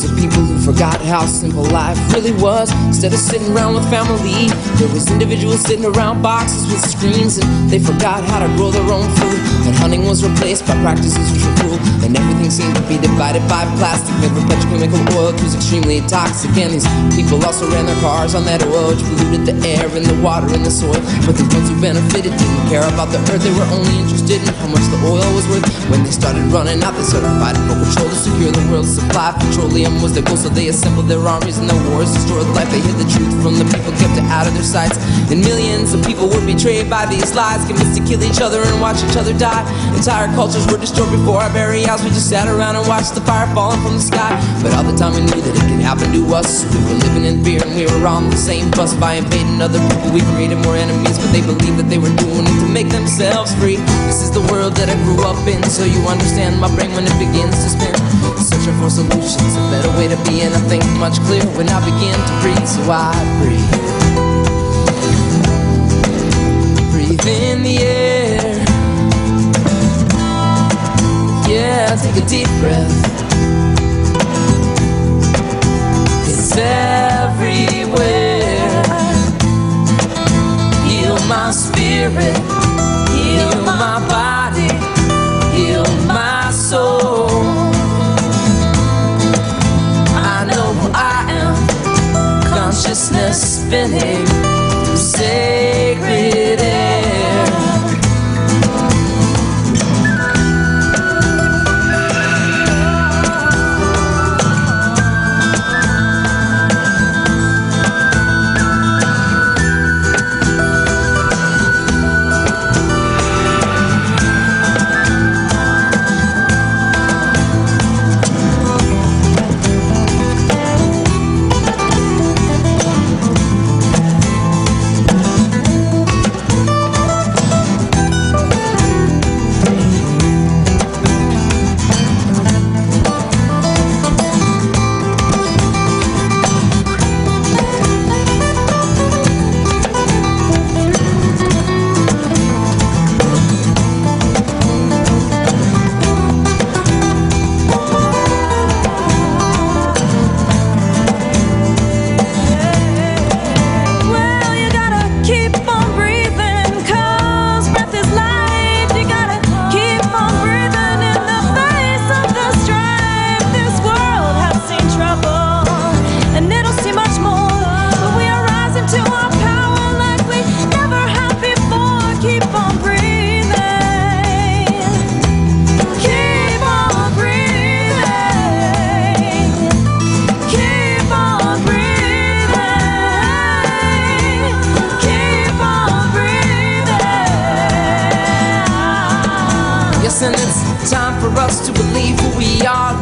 of people who forgot how simple life really was. Instead of sitting around with family, there was individuals sitting around boxes with screens, and they forgot how to grow their own food. And hunting was replaced by practices which were cruel, and everything seemed to be divided by plastic made with petrochemical oil, which was extremely toxic. And these people also ran their cars on that oil, which polluted the air and the water and the soil. But the ones who benefited didn't care about the earth. They were only interested in how much the oil was worth. When they started running out, they started fighting for control to secure the world's supply. Petroleum was their goal, so they assembled their armies and their wars destroyed life. They hid the truth from the people, kept it out of their sights. And millions of people were betrayed by these lies, convinced to kill each other and watch each other die. Entire cultures were destroyed before our very eyes. We just sat around and watched the fire falling from the sky. But all the time we knew that it could happen to us. We were living in fear and we were on the same bus. By invading other people we created more enemies, but they believed that they were doing it to make themselves free. This is the world that I grew up in, so you understand my brain when it begins to spin, searching for solutions, a better way to be. And I think much clearer when I begin to breathe. So I breathe in the air. Yeah, take a deep breath. It's everywhere. Heal my spirit, heal my body, heal my soul. I know who I am, consciousness spinning through sacred air.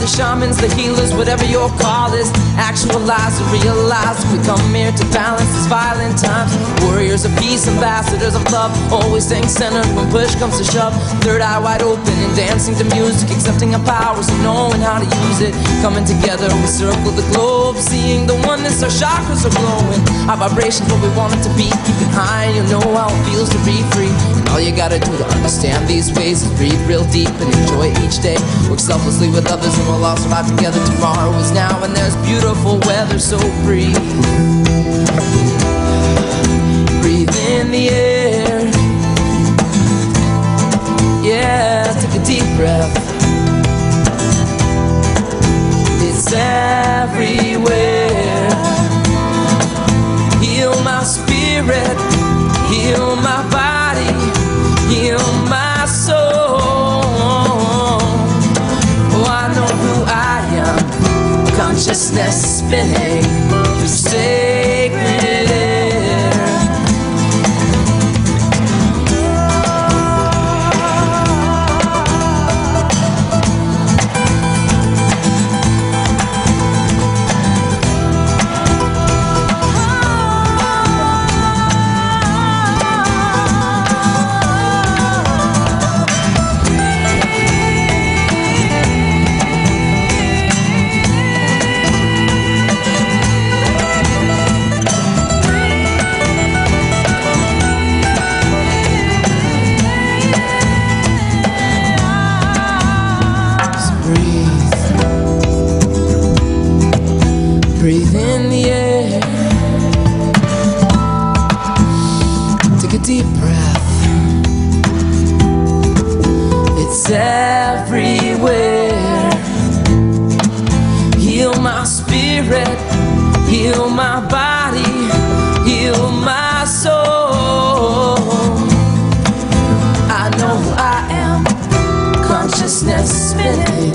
Shamans, the healers, whatever your call is, actualize and realize we come here to balance these violent times. Warriors of peace, ambassadors of love, always staying centered when push comes to shove. Third eye wide open and dancing to music, accepting our powers and knowing how to use it. Coming together, we circle the globe, seeing the oneness, our chakras are glowing. Our vibrations what we want it to be, keep it high, you'll know how it feels to be free. And all you gotta do to understand these ways is breathe real deep and enjoy each day. Work selflessly with others and we'll all survive together. Tomorrow is now and there's beautiful weather, so breathe. Breathe in the air. Yeah, take a deep breath. It's everywhere. Heal my spirit, heal my body, heal my soul. Oh, I know who I am, consciousness spinning through sacred air. deep breath. It's everywhere. Heal my spirit, heal my body, heal my soul. I know who I am, consciousness spinning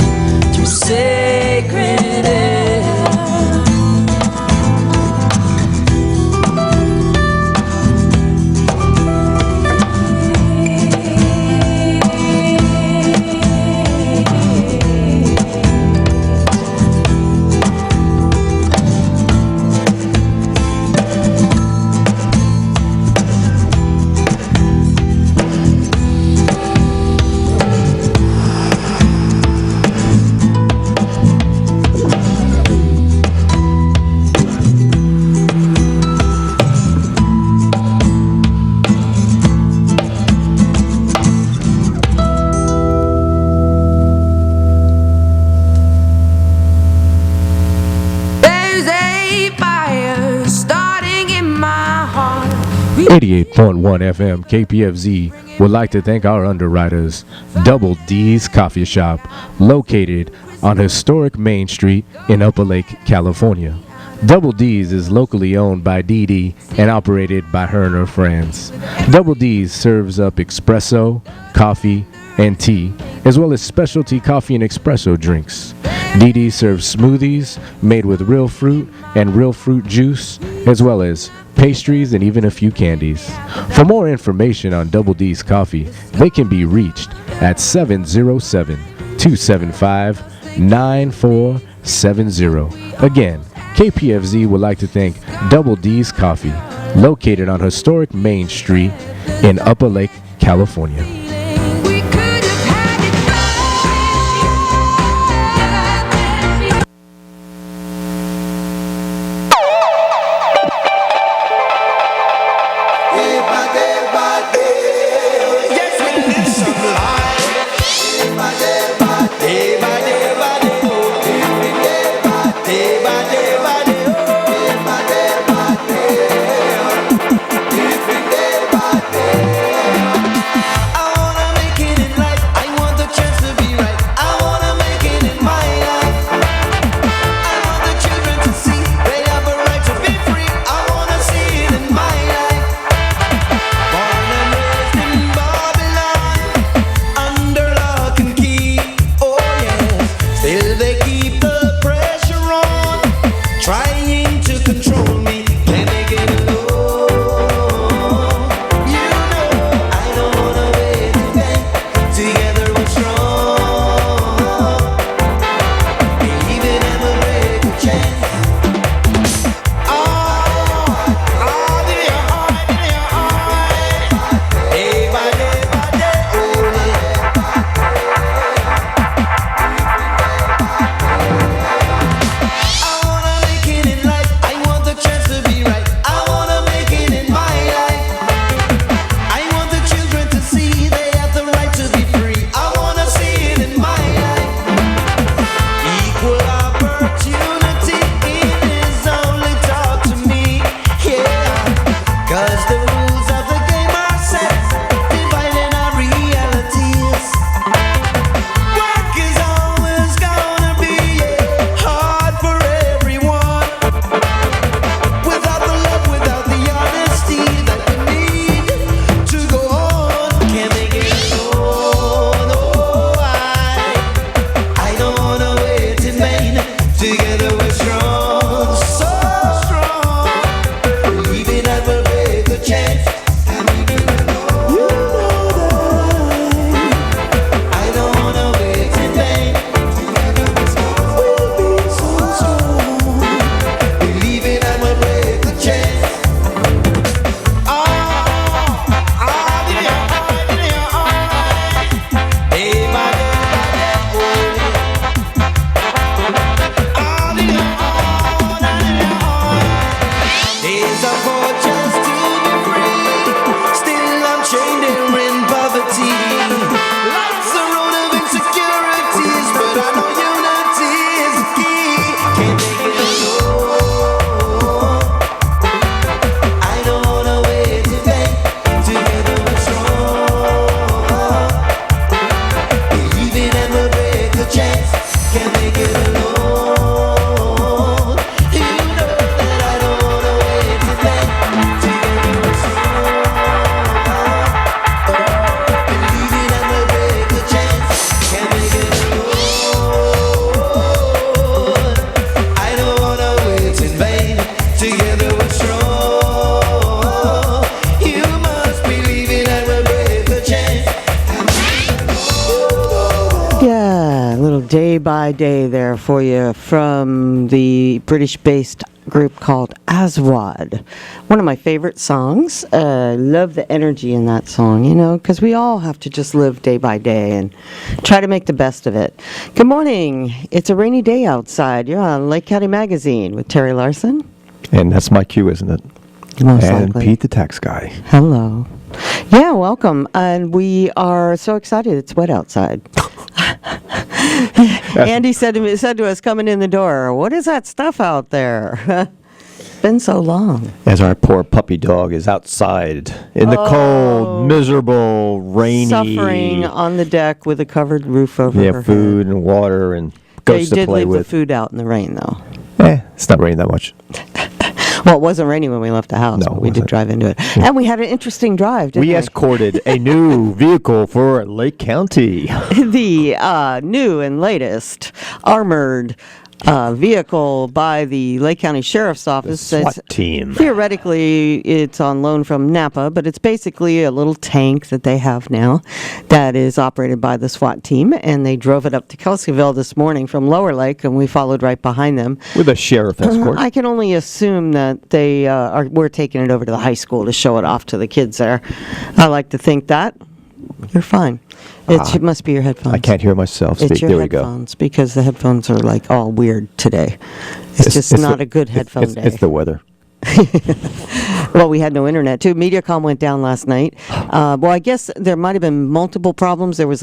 through sacred air. There's a fire starting in my heart. 88.1 FM KPFZ would like to thank our underwriters, Double D's Coffee Shop, located on historic Main Street in Upper Lake, California. Double D's is locally owned by Dee Dee and operated by her and her friends. Double D's serves up espresso, coffee, and tea, as well as specialty coffee and espresso drinks. Dee Dee serves smoothies made with real fruit and real fruit juice, as well as pastries and even a few candies. For more information on Double D's Coffee, they can be reached at 707-275-9470. Again, KPFZ would like to thank Double D's Coffee, located on historic Main Street in Upper Lake, California. We could have had it Together Day by Day there for you from the British-based group called Aswad. One of my favorite songs. Love the energy in that song, you know, because we all have to just live day by day and try to make the best of it. Good morning. It's a rainy day outside. You're on Lake County Magazine with Terry Larson. And that's my cue, isn't it? Most and likely. Pete the tax guy. Hello. Yeah, welcome. And we are so excited it's wet outside. Andy said to us coming in the door, what is that stuff out there? It's been so long. As our poor puppy dog is outside in the cold, miserable, rainy. Suffering on the deck with a covered roof over her Yeah, food and water and goats to play did leave with. the food out in the rain, though. It's not raining that much. Well, it wasn't raining when we left the house, No, but we did wasn't. drive into it. And we had an interesting drive, didn't we? We escorted a new vehicle for Lake County. The new and latest armored vehicle by the Lake County Sheriff's Office. SWAT team. Theoretically, it's on loan from Napa, but it's basically a little tank that they have now that is operated by the SWAT team, and they drove it up to Kelseyville this morning from Lower Lake, and we followed right behind them. With a sheriff escort. I can only assume that we're taking it over to the high school to show it off to the kids there. I like to think that. You're fine. It must be your headphones. I can't hear myself speak. It's your There we go. headphones because the headphones are like all weird today. It's just not a good headphone day. It's the weather. Well, we had no internet too. Mediacom went down last night. Well, I guess there might have been multiple problems. There was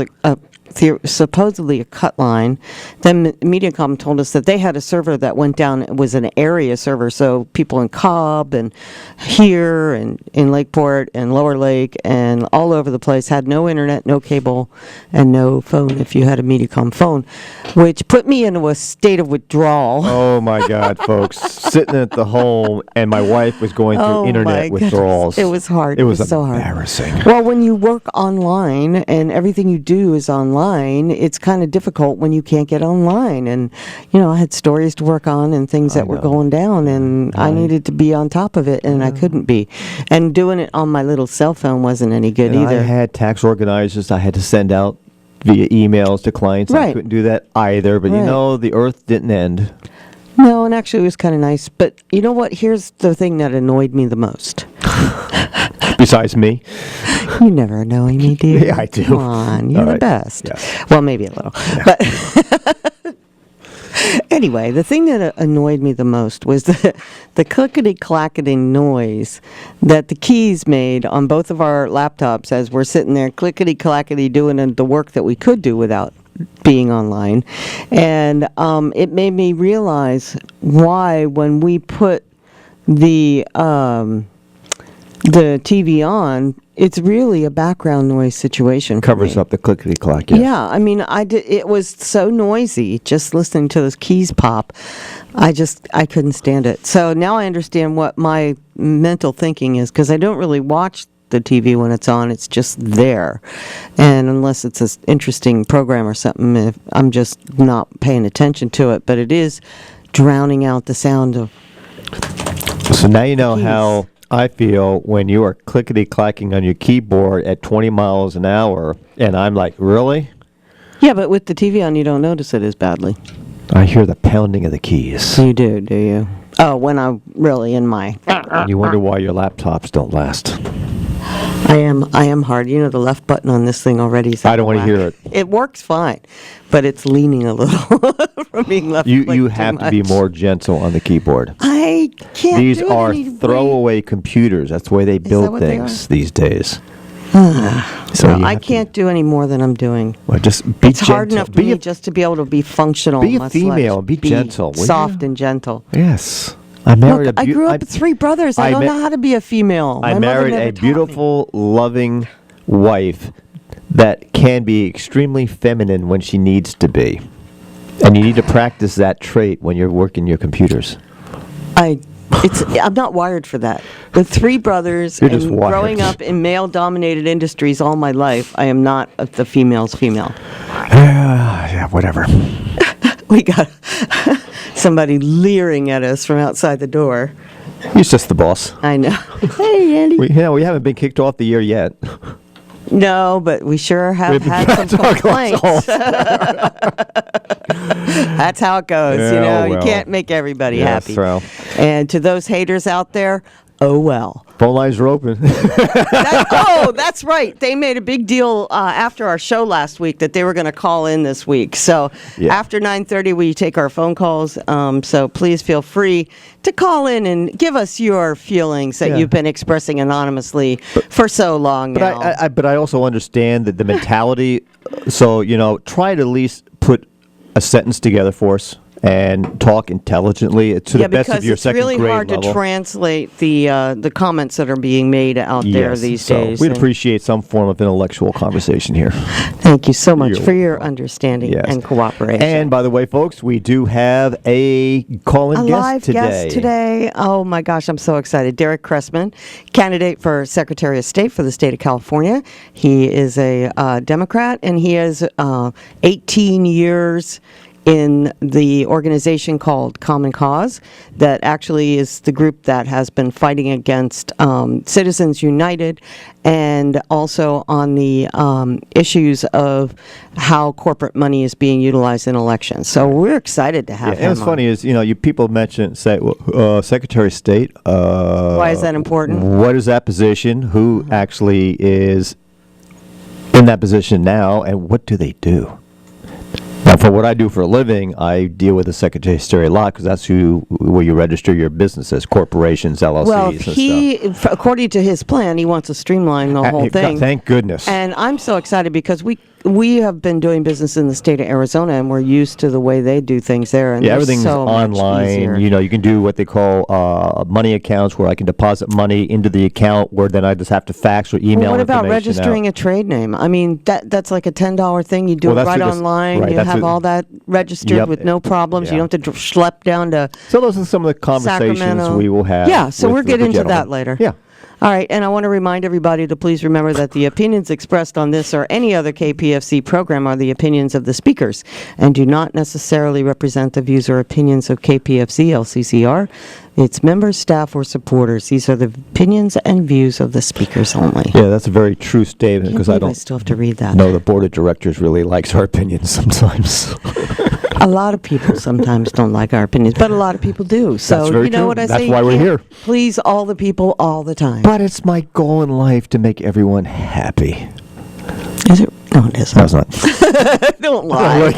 supposedly a cut line. Then Mediacom told us that they had a server that went down. It was an area server, so people in Cobb and here and in Lakeport and Lower Lake and all over the place had no internet, no cable, and no phone if you had a Mediacom phone, which put me into a state of withdrawal. Oh my God, folks! Sitting at the home, and my wife was going through internet withdrawals. It was hard. It was so hard. embarrassing. Well, when you work online and everything you do is online, it's kind of difficult when you can't get online. And, you know, I had stories to work on and things that were going down, and I needed to be on top of it, and I couldn't be. And doing it on my little cell phone wasn't any good And either. I had tax organizers I had to send out via emails to clients. Right. I couldn't do that either. But, you Right. know, the earth didn't end. No, and actually it was kind of nice. But you know what? Here's the thing that annoyed me the most. Besides me. You never annoy me, do you? Yeah, I do. Come on, you're All the right. best. Yeah. Well, maybe a little. But anyway, the thing that annoyed me the most was the clickety-clacketing noise that the keys made on both of our laptops as we're sitting there clickety-clackety doing the work that we could do without being online. And it made me realize why when we put the TV on, it's really a background noise situation. Covers up the clickety-clack, yes. Yeah, I mean, it was so noisy just listening to those keys pop. I couldn't stand it. So now I understand what my mental thinking is, because I don't really watch the TV when it's on. It's just there. And unless it's an interesting program or something, I'm just not paying attention to it. But it is drowning out the sound of... So now you know keys. how I feel when you are clickety-clacking on your keyboard at 20 miles an hour, and I'm like, really? Yeah, but with the TV on, you don't notice it as badly. I hear the pounding of the keys. You do you? Oh, when I'm really in my... And you wonder why your laptops don't last. I am hard. You know, the left button on this thing already is I don't want to whack. hear it. It works fine, but it's leaning a little from being left. You like, you too have to be much. more gentle on the keyboard. I can't. These do it are any way- throwaway computers. That's the way they build what they things these days. So you I have to- can't do any more than I'm doing. Well, just be It's gentle. hard enough for Be me a- just to be able to be functional. be a much female, less be gentle, will soft you? and gentle. Yes. I married Look, a I grew up with three brothers. I don't know how to be a female. I My mother married never a taught me. beautiful, loving wife that can be extremely feminine when she needs to be. And you need to practice that trait when you're working your computers. I'm not wired for that. With three brothers You're and just wired. growing up in male-dominated industries all my life, I am not the female's female. Yeah, whatever. We got somebody leering at us from outside the door. He's just the boss. I know. Hey, Andy. We haven't been kicked off the air yet. No, but we sure have had some complaints. That's how it goes. Yeah, You well. can't make everybody Yes, happy. well. And to those haters out there, oh well. Phone lines are open. That's right. They made a big deal after our show last week that they were going to call in this week. So after 9:30, we take our phone calls. So please feel free to call in and give us your feelings that you've been expressing anonymously for so long now. But I also understand that the mentality. So try to at least put a sentence together for us and talk intelligently to the best of your second grade level. Because it's really hard to translate the comments that are being made out there these days. We'd appreciate some form of intellectual conversation here. Thank you so much for your understanding and cooperation. And by the way, folks, we do have a call-in live guest today. guest today. Oh my gosh, I'm so excited. Derek Cressman, candidate for Secretary of State for the state of California. He is a Democrat, and he has 18 years in the organization called Common Cause, that actually is the group that has been fighting against Citizens United, and also on the issues of how corporate money is being utilized in elections. So we're excited to have him. And what's funny is, you people mention, say, Secretary of State. Why is that important? What is that position? Who actually is in that position now, and what do they do? Now, for what I do for a living, I deal with the Secretary of State a lot because that's where you register your businesses, corporations, LLCs, Well, and stuff. according to his plan, he wants to streamline the whole thing. Thank goodness. And I'm so excited because we have been doing business in the state of Arizona, and we're used to the way they do things there. And everything's so much online. easier. You can do what they call money accounts, where I can deposit money into the account, where then I just have to fax or email. Well, what about information registering out. a trade name? I mean, that's like a $10 thing. You do it right online. Right, you have all that registered with no problems. You don't have to schlep down to So those are some of the conversations Sacramento. we will have. Yeah, so we'll get into that gentlemen. later. Yeah. All right, and I want to remind everybody to please remember that the opinions expressed on this or any other KPFC program are the opinions of the speakers and do not necessarily represent the views or opinions of KPFC, LCCR, its members, staff, or supporters. These are the opinions and views of the speakers only. Yeah, that's a very true statement because I I don't still have to read that. know the board of directors really likes our opinions sometimes. A lot of people sometimes don't like our opinions, but a lot of people do. So That's very you know true. what I That's say? why You we're can't here. Please all the people all the time. But it's my goal in life to make everyone happy. Is it? No, it isn't. No, it's not. Don't lie.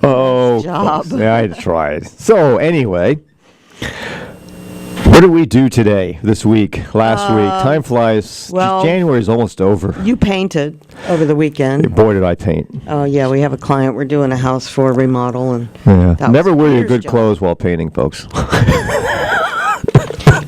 Oh, Job. yeah, I tried. So anyway, what did we do today, this week, last week? Time flies. well- January is almost over. You painted over the weekend. Boy, did I paint. Oh yeah, we have a client. We're doing a house for remodel, and Yeah. that Never was wear your Peter's good job. clothes while painting, folks.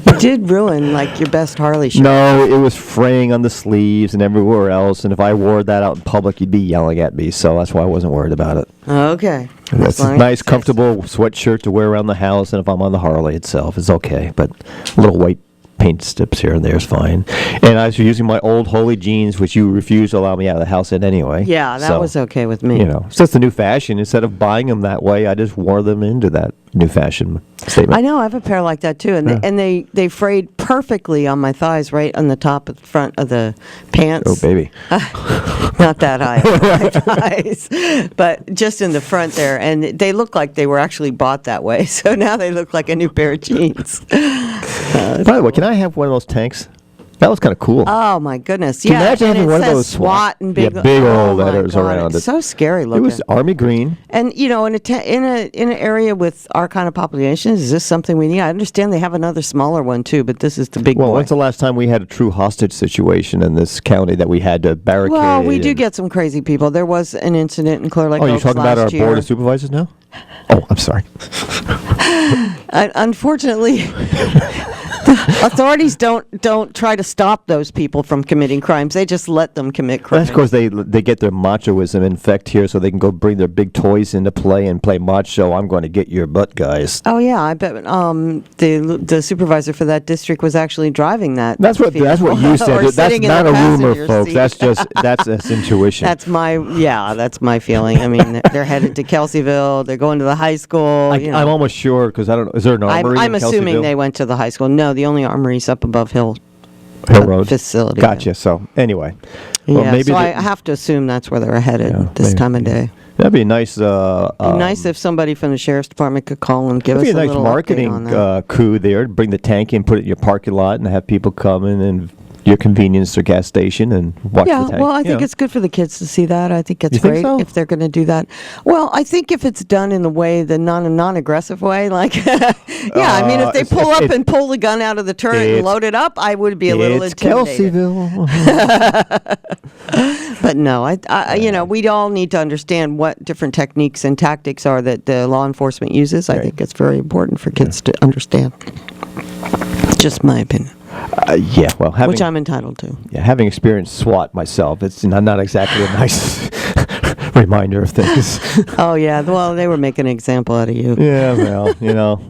You did ruin like your best Harley shirt. No, it was fraying on the sleeves and everywhere else. And if I wore that out in public, you'd be yelling at me. So that's why I wasn't worried about it. Okay. That's As long a as nice, it's- comfortable sweatshirt to wear around the house. And if I'm on the Harley itself, it's okay. But little white paint strips here and there is fine. And I was using my old Holy jeans, which you refused to allow me out of the house in anyway. Yeah, that So, was okay with me. it's just the new fashion. Instead of buying them that way, I just wore them into that new fashion statement. I know. I have a pair like that too, and they frayed perfectly on my thighs, right on the top of the front of the pants. Oh, baby. Not that high, my thighs, but just in the front there, and they look like they were actually bought that way. So now they look like a new pair of jeans. By the way, can I have one of those tanks? That was kind of cool. Oh my goodness! Can you Yeah, imagine and having it one of says those SWAT and big, big oh old my letters God, around it's it. so scary It looking. was army green. And in an area with our kind of population, is this something we need? I understand they have another smaller one too, but this is the big Well, boy. when's the last time we had a true hostage situation in this county that we had to barricade? Well, we do and- get some crazy people. There was an incident in Clear Lake Oh, you're Oaks talking about our last year. board of supervisors now? Oh, I'm sorry. Unfortunately, authorities don't try to stop those people from committing crimes. They just let them commit crimes. That's because they get their machoism infect here, so they can go bring their big toys into play and play macho. I'm going to get your butt, guys. Oh yeah, I bet the supervisor for that district was actually driving that. That's what you or said. That's sitting in not the a rumor, passenger folks. seat. That's intuition. That's my feeling. I mean, they're headed to Kelseyville. They're going to the high school. I'm almost sure because I don't know. Is there an armory I'm in assuming Kelseyville? they went to the high school. No, the only armory's up above hill. Hill Road facility. Gotcha. So anyway, Yeah, maybe so I have to assume that's where they're headed this maybe. time of day. That'd be a nice. Be nice if somebody from the sheriff's department could call and give us That'd a be a nice little update on marketing that. coup there. Bring the tank in, put it in your parking lot, and have people come in and your convenience or gas station and watch Yeah, the tank. well, I You think know. it's good for the kids to see that. I think it's You think great so? if they're going to do that. Well, I think if it's done in the way, the non-aggressive way, like, yeah, I mean, if they pull up and pull the gun out of the turret and load it up, I would be a little It's intimidated. Kelseyville. But no, I you know, we all need to understand what different techniques and tactics are that the law enforcement uses. I Right. think it's very important for kids to understand. Just my opinion, Yeah, well, which I'm entitled to. having experienced SWAT myself, it's not exactly a nice reminder of things. Oh yeah, well, they were making an example out of you. Yeah, well,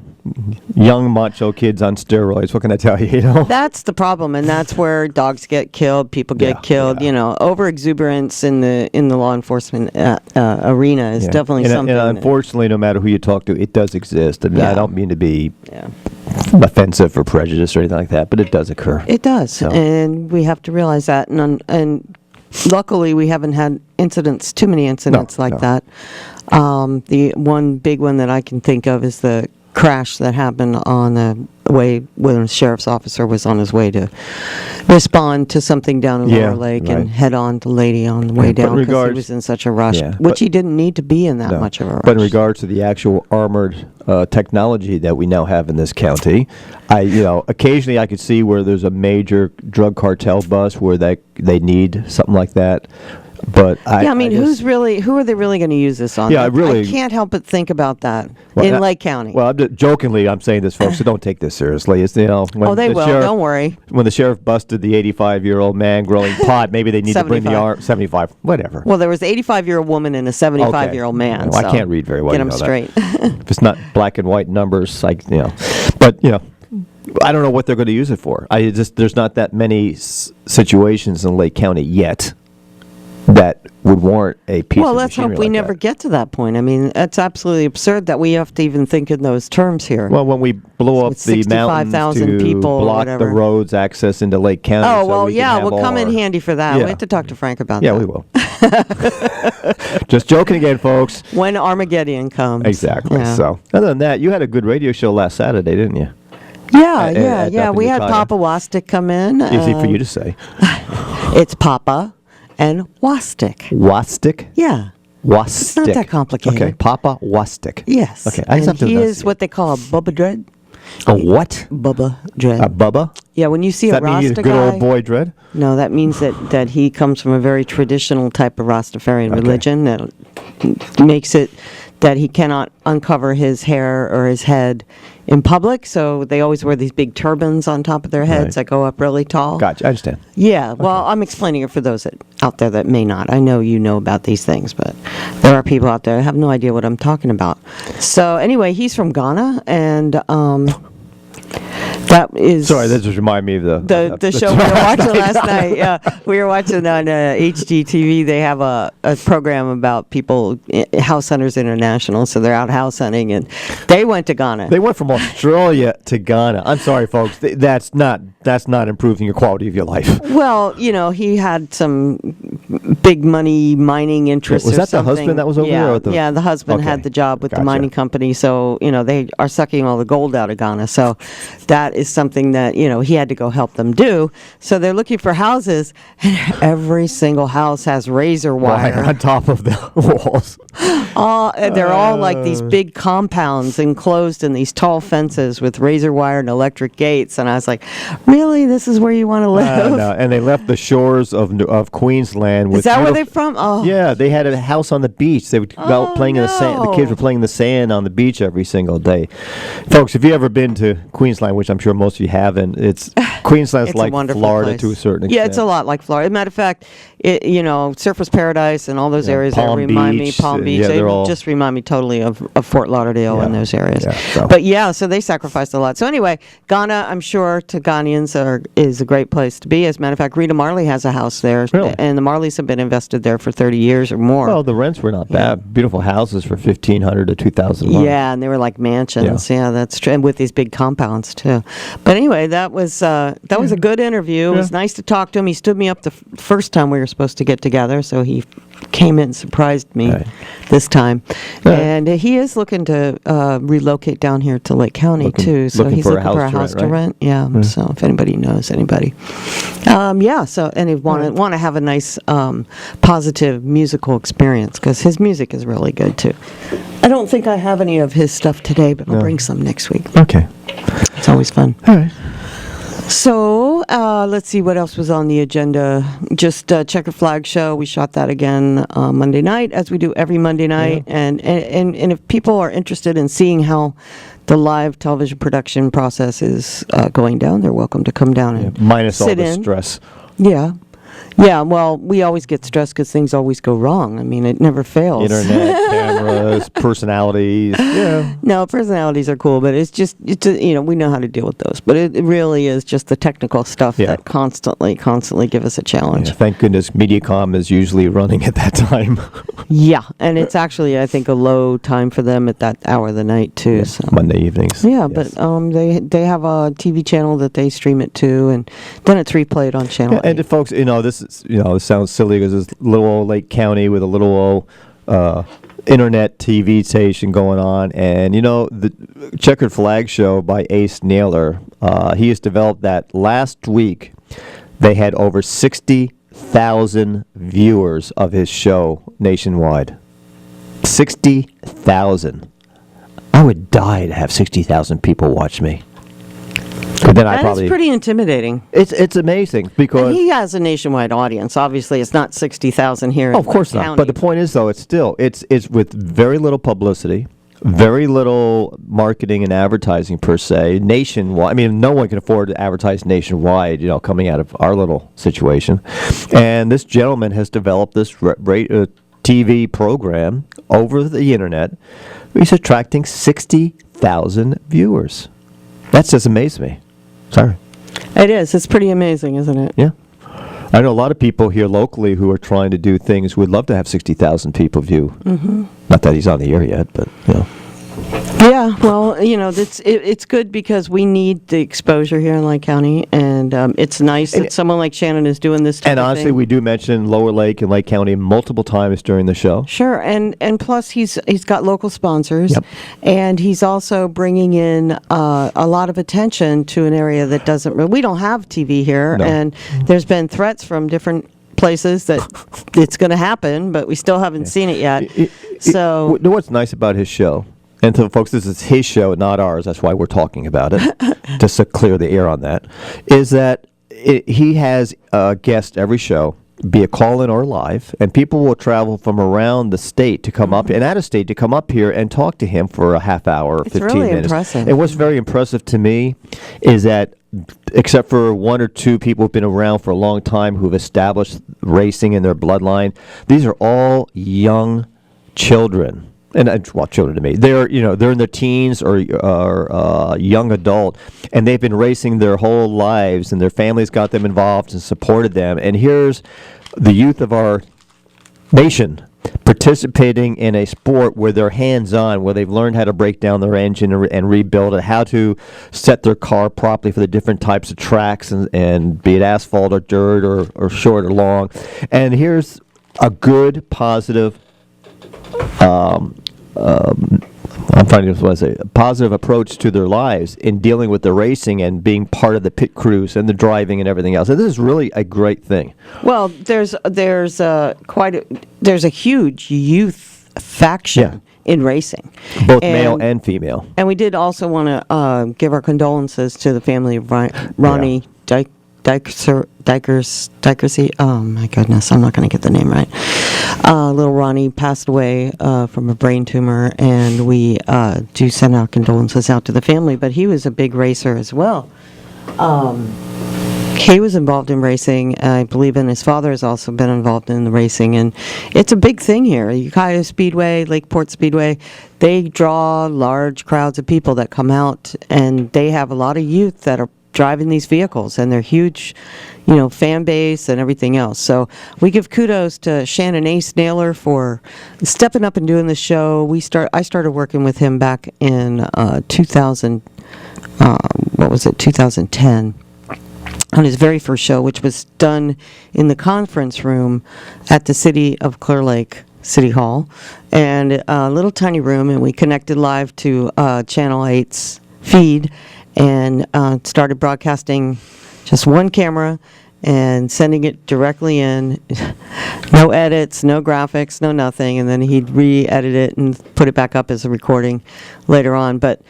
young macho kids on steroids. What can I tell you? That's the problem, and that's where dogs get killed, people get Yeah, killed. yeah. You know, over exuberance in the law enforcement arena is Yeah. definitely And, something. And unfortunately, no matter who you talk to, it does exist. I mean, I Yeah. don't mean to be yeah, offensive or prejudiced or anything like that, but it does occur. it does, So- and we have to realize that. And luckily, we haven't had too many incidents like no. that. The one big one that I can think of is the crash that happened on the way when a sheriff's officer was on his way to respond to something down in Yeah, Lower Lake right. and head on the lady on the way But in down because he regards- was in such a rush, Yeah, which but- he didn't need to be in that No. much of a rush. But in regards to the actual armored technology that we now have in this county, occasionally I could see where there's a major drug cartel bust where they need something like that. But who are they really going to use this on? Yeah, I can't help but think about that in Lake County. Well, jokingly, I'm saying this, folks, so don't take this seriously. It's, when oh, they the will. sheriff- Don't worry. When the sheriff busted the 85-year-old man growing pot, maybe they need to bring the 75. arm 75, whatever. Well, there was an 85-year-old woman and a 75-year-old man. Well, I so can't read very well. Get you them know that. straight. If it's not black and white numbers, but I don't know what they're going to use it for. There's not that many situations in Lake County yet that would warrant a piece Well, of let's hope machinery we like never that. get to that point. I mean, it's absolutely absurd that we have to even think in those terms here. Well, when we blow up With the mountains 65,000 to people or block the whatever. roads access into Lake County. oh, so well, we can yeah, have we'll all come in our- handy for that. Yeah. We have to talk to Frank about Yeah, that. we will. Just joking again, folks. When Armageddon comes. Exactly. Yeah. So, other than that, you had a good radio show last Saturday, didn't you? Yeah, at up We in had Ukiah. Papa Wastic come in. Easy for you to say. It's Papa and Wastic. Wastic? Yeah. Wastic. It's not that complicated. Okay, Papa Wastic. Yes. Okay, I just have and to he is enunciate. what they call a Bubba Dread. A what? Bubba Dread. A Bubba? Yeah, when you see Does a that mean he's a Rasta good guy, old boy dread? no, that means that he comes from a very traditional type of Rastafarian Okay. religion that makes it that he cannot uncover his hair or his head in public. So they always wear these big turbans on top of their heads Right. that go up really tall. Gotcha, I understand. Yeah, well, I'm explaining it for those out there that may not. I know you know about these things, but there are people out there that have no idea what I'm talking about. So anyway, he's from Ghana, and that is... Sorry, that just reminded me of the show we were watching last night. Yeah, we were watching on HGTV. They have a program about people, House Hunters International. So they're out house hunting, and they went to Ghana. They went from Australia to Ghana. I'm sorry, folks. That's not improving your quality of your life. Well, he had some big money mining interests. Was or that the something. husband that was over yeah, there? Or the, yeah, the husband Okay, had the job with the gotcha. mining company. So they are sucking all the gold out of Ghana. So that is something that he had to go help them do. So they're looking for houses, and every single house has razor wire. on top of the walls. They're all like these big compounds enclosed in these tall fences with razor wire and electric gates. And I was like, really? This is where you want to live? No, and they left the shores of Queensland. With Is that where they're beautiful- from? Oh, Yeah, they had a house on the beach. They would go out playing in the sand. The kids no. were playing in the sand on the beach every single day. Folks, if you ever been to Queensland, which I'm sure most of you haven't, Queensland's It's like a wonderful Florida place. to a certain extent. Yeah, it's a lot like Florida. As a matter of fact, Surfers Paradise and all those areas there Palm remind Beach, me, Palm Beach, yeah, they they're all- just remind me totally of Fort Lauderdale and Yeah, those areas. yeah, so. But yeah, so they sacrificed a lot. So anyway, Ghana, I'm sure to Ghanaians is a great place to be. As a matter of fact, Rita Marley has a house there. Really? And the Marleys have been invested there for 30 years or more. Well, the rents were not bad. Beautiful houses for $1,500 to $2,000 a month. Yeah, and they were like mansions. Yeah, that's true. And with these big compounds, too. But anyway, that was that was a good interview. It was nice to talk to him. He stood me up the first time we were supposed to get together, so he came in and surprised me this time. And he is looking to relocate down here to Lake County too. So he's looking for a house to rent. Yeah. So if anybody knows anybody, So and he want to have a nice positive musical experience because his music is really good too. I don't think I have any of his stuff today, but I'll bring some next week. Okay. It's always fun. All right. So, let's see what else was on the agenda. Just Checkered Flag Show. We shot that again Monday night, as we do every Monday night. Yeah. And if people are interested in seeing how the live television production process is going down, they're welcome to come down and Minus all sit the in. stress. Yeah. Yeah, well, we always get stressed because things always go wrong. I mean, it never fails. Internet, cameras, personalities. Yeah. No, personalities are cool, but it's just, we know how to deal with those. But it really is just the technical stuff that constantly give us a challenge. Yeah, thank goodness MediaCom is usually running at that time. Yeah, and it's actually, I think, a low time for them at that hour of the night, too. So. Monday evenings. Yeah, but they have a TV channel that they stream it to, and then it's replayed on Channel 8. And to folks, this is, it sounds silly because it's little old Lake County with a little old internet TV station going on. And, the Checkered Flag Show by Ace Naylor, he has developed that last week. They had over 60,000 viewers of his show nationwide. 60,000. I would die to have 60,000 people watch me. But then That's pretty intimidating. It's amazing because And he has a nationwide audience. Obviously, it's not 60,000 here. of course not. But the point is, though, it's with very little publicity, very little marketing and advertising per se, nationwide. I mean, no one can afford to advertise nationwide. Coming out of our little situation, and this gentleman has developed this TV program over the internet. He's attracting 60,000 viewers. That just amazed me. Sorry. It is. It's pretty amazing, isn't it? Yeah. I know a lot of people here locally who are trying to do things. Would love to have 60,000 people view. Mm-hmm. Not that he's on the air yet, but, Yeah, well, it's good because we need the exposure here in Lake County, and it's nice that someone like Shannon is doing this type And of honestly, thing. we do mention Lower Lake and Lake County multiple times during the show. Sure, and plus he's got local sponsors, and he's also bringing in a lot of attention to an area that we don't have TV here, and there's been threats from different places that it's going to happen, but we still haven't seen it yet. So, what's nice about his show? And to folks, this is his show, not ours. That's why we're talking about it, just to clear the air on that, is that he has a guest every show, be it call-in or live, and people will travel from around the state to come up, and out of state to come up here and talk to him for a half hour or 15 really minutes. impressive. And what's very impressive to me is that except for one or two people who've been around for a long time who've established racing in their bloodline, these are all young children. And children to me, they're in their teens or young adult, and they've been racing their whole lives, and their families got them involved and supported them. And here's the youth of our nation participating in a sport where they're hands-on, where they've learned how to break down their engine and rebuild it, how to set their car properly for the different types of tracks, and be it asphalt or dirt or short or long. And here's a good, positive. I'm trying to say a positive approach to their lives in dealing with the racing and being part of the pit crews and the driving and everything else. And this is really a great thing. Well, there's a huge youth faction in racing, both male and female. And we did also want to give our condolences to the family of Ronnie Dikersey. Oh my goodness, I'm not going to get the name right. Little Ronnie passed away from a brain tumor, and we do send our condolences out to the family. But he was a big racer as well. He was involved in racing, I believe, and his father has also been involved in the racing, and it's a big thing here. Ukiah Speedway, Lakeport Speedway, they draw large crowds of people that come out, and they have a lot of youth that are driving these vehicles, and they're huge, fan base and everything else. So we give kudos to Shannon Ace Naylor for stepping up and doing the show. I started working with him back in 2010. on his very first show, which was done in the conference room at the City of Clear Lake City Hall, and a little tiny room, and we connected live to Channel 8's feed and started broadcasting just one camera and sending it directly in. No edits, no graphics, no nothing, and then he'd re-edit it and put it back up as a recording later on. But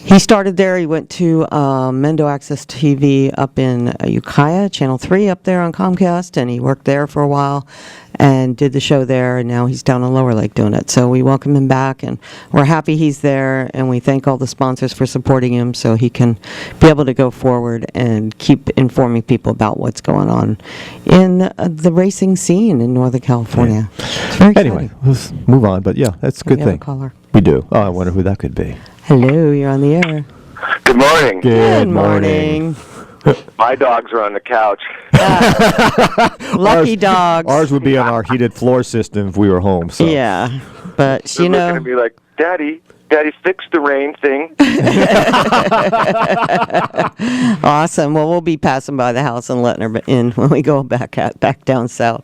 he started there. He went to Mendo Access TV up in Ukiah, Channel 3 up there on Comcast, and he worked there for a while and did the show there, and now he's down in Lower Lake doing it. So we welcome him back, and we're happy he's there, and we thank all the sponsors for supporting him so he can be able to go forward and keep informing people about what's going on in the racing scene in Northern California. It's very Anyway, exciting. let's move on. But yeah, that's a good We have a thing. caller. We do. Oh, I wonder who that could be. Hello, you're on the air. Good morning. Good morning. My dogs are on the couch. Lucky dogs. Ours would be on our heated floor system if we were home. So. Yeah, but They're you looking know, at me like, Daddy, fix the rain thing. awesome. Well, we'll be passing by the house and letting her in when we go back down south.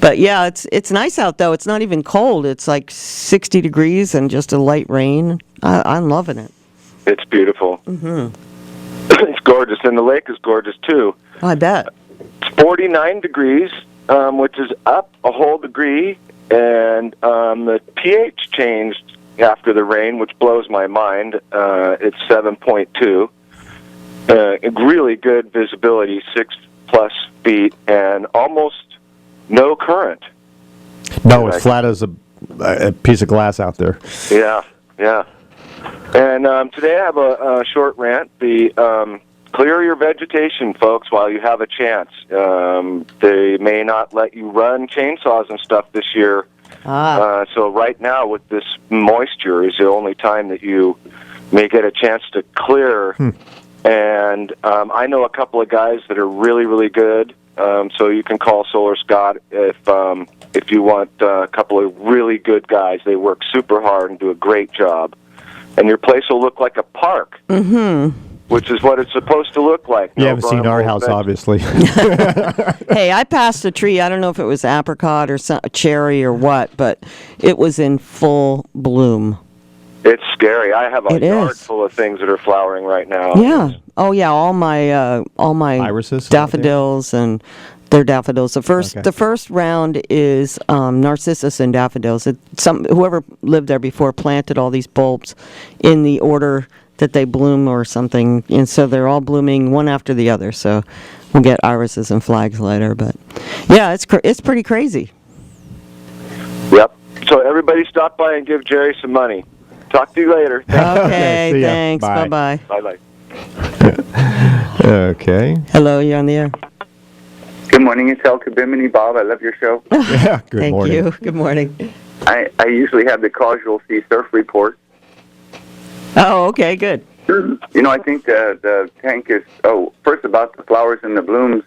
But yeah, it's nice out though. It's not even cold. It's like 60 degrees and just a light rain. I'm loving it. It's beautiful. Mm-hmm. It's gorgeous, and the lake is gorgeous too. I bet. It's 49 degrees, which is up a whole degree, and the pH changed after the rain, which blows my mind. It's 7.2. Really good visibility, 6+ feet, and almost no current. No, it's flat as a piece of glass out there. Yeah. And today I have a short rant. Clear your vegetation, folks, while you have a chance. They may not let you run chainsaws and stuff this year. So right now, with this moisture, is the only time that you may get a chance to clear. And I know a couple of guys that are really, really good. So you can call Solar Scott if you want a couple of really good guys. They work super hard and do a great job. And your place will look like a park, which is what it's supposed to look like. You haven't seen our house, obviously. Hey, I passed a tree. I don't know if it was apricot or cherry or what, but it was in full bloom. It's scary. I have a yard is. full of things that are flowering right now. Yeah. Oh, yeah. All my Irises? daffodils and they're daffodils. The first round is narcissus and daffodils. Whoever lived there before planted all these bulbs in the order that they bloom or something, and so they're all blooming one after the other. So we'll get irises and flags later. But yeah, it's pretty crazy. Yep. So everybody stop by and give Jerry some money. Talk to you later. Okay, See ya. thanks. Bye. Bye-bye. Bye-bye. Okay. Hello, you're on the air. Good morning, it's El Kabimini, Bob. I love your show. Yeah, good Thank morning. you. Good morning. I usually have the casualty surf report. Oh, okay, good. You know, I think the tank is, first about the flowers and the blooms.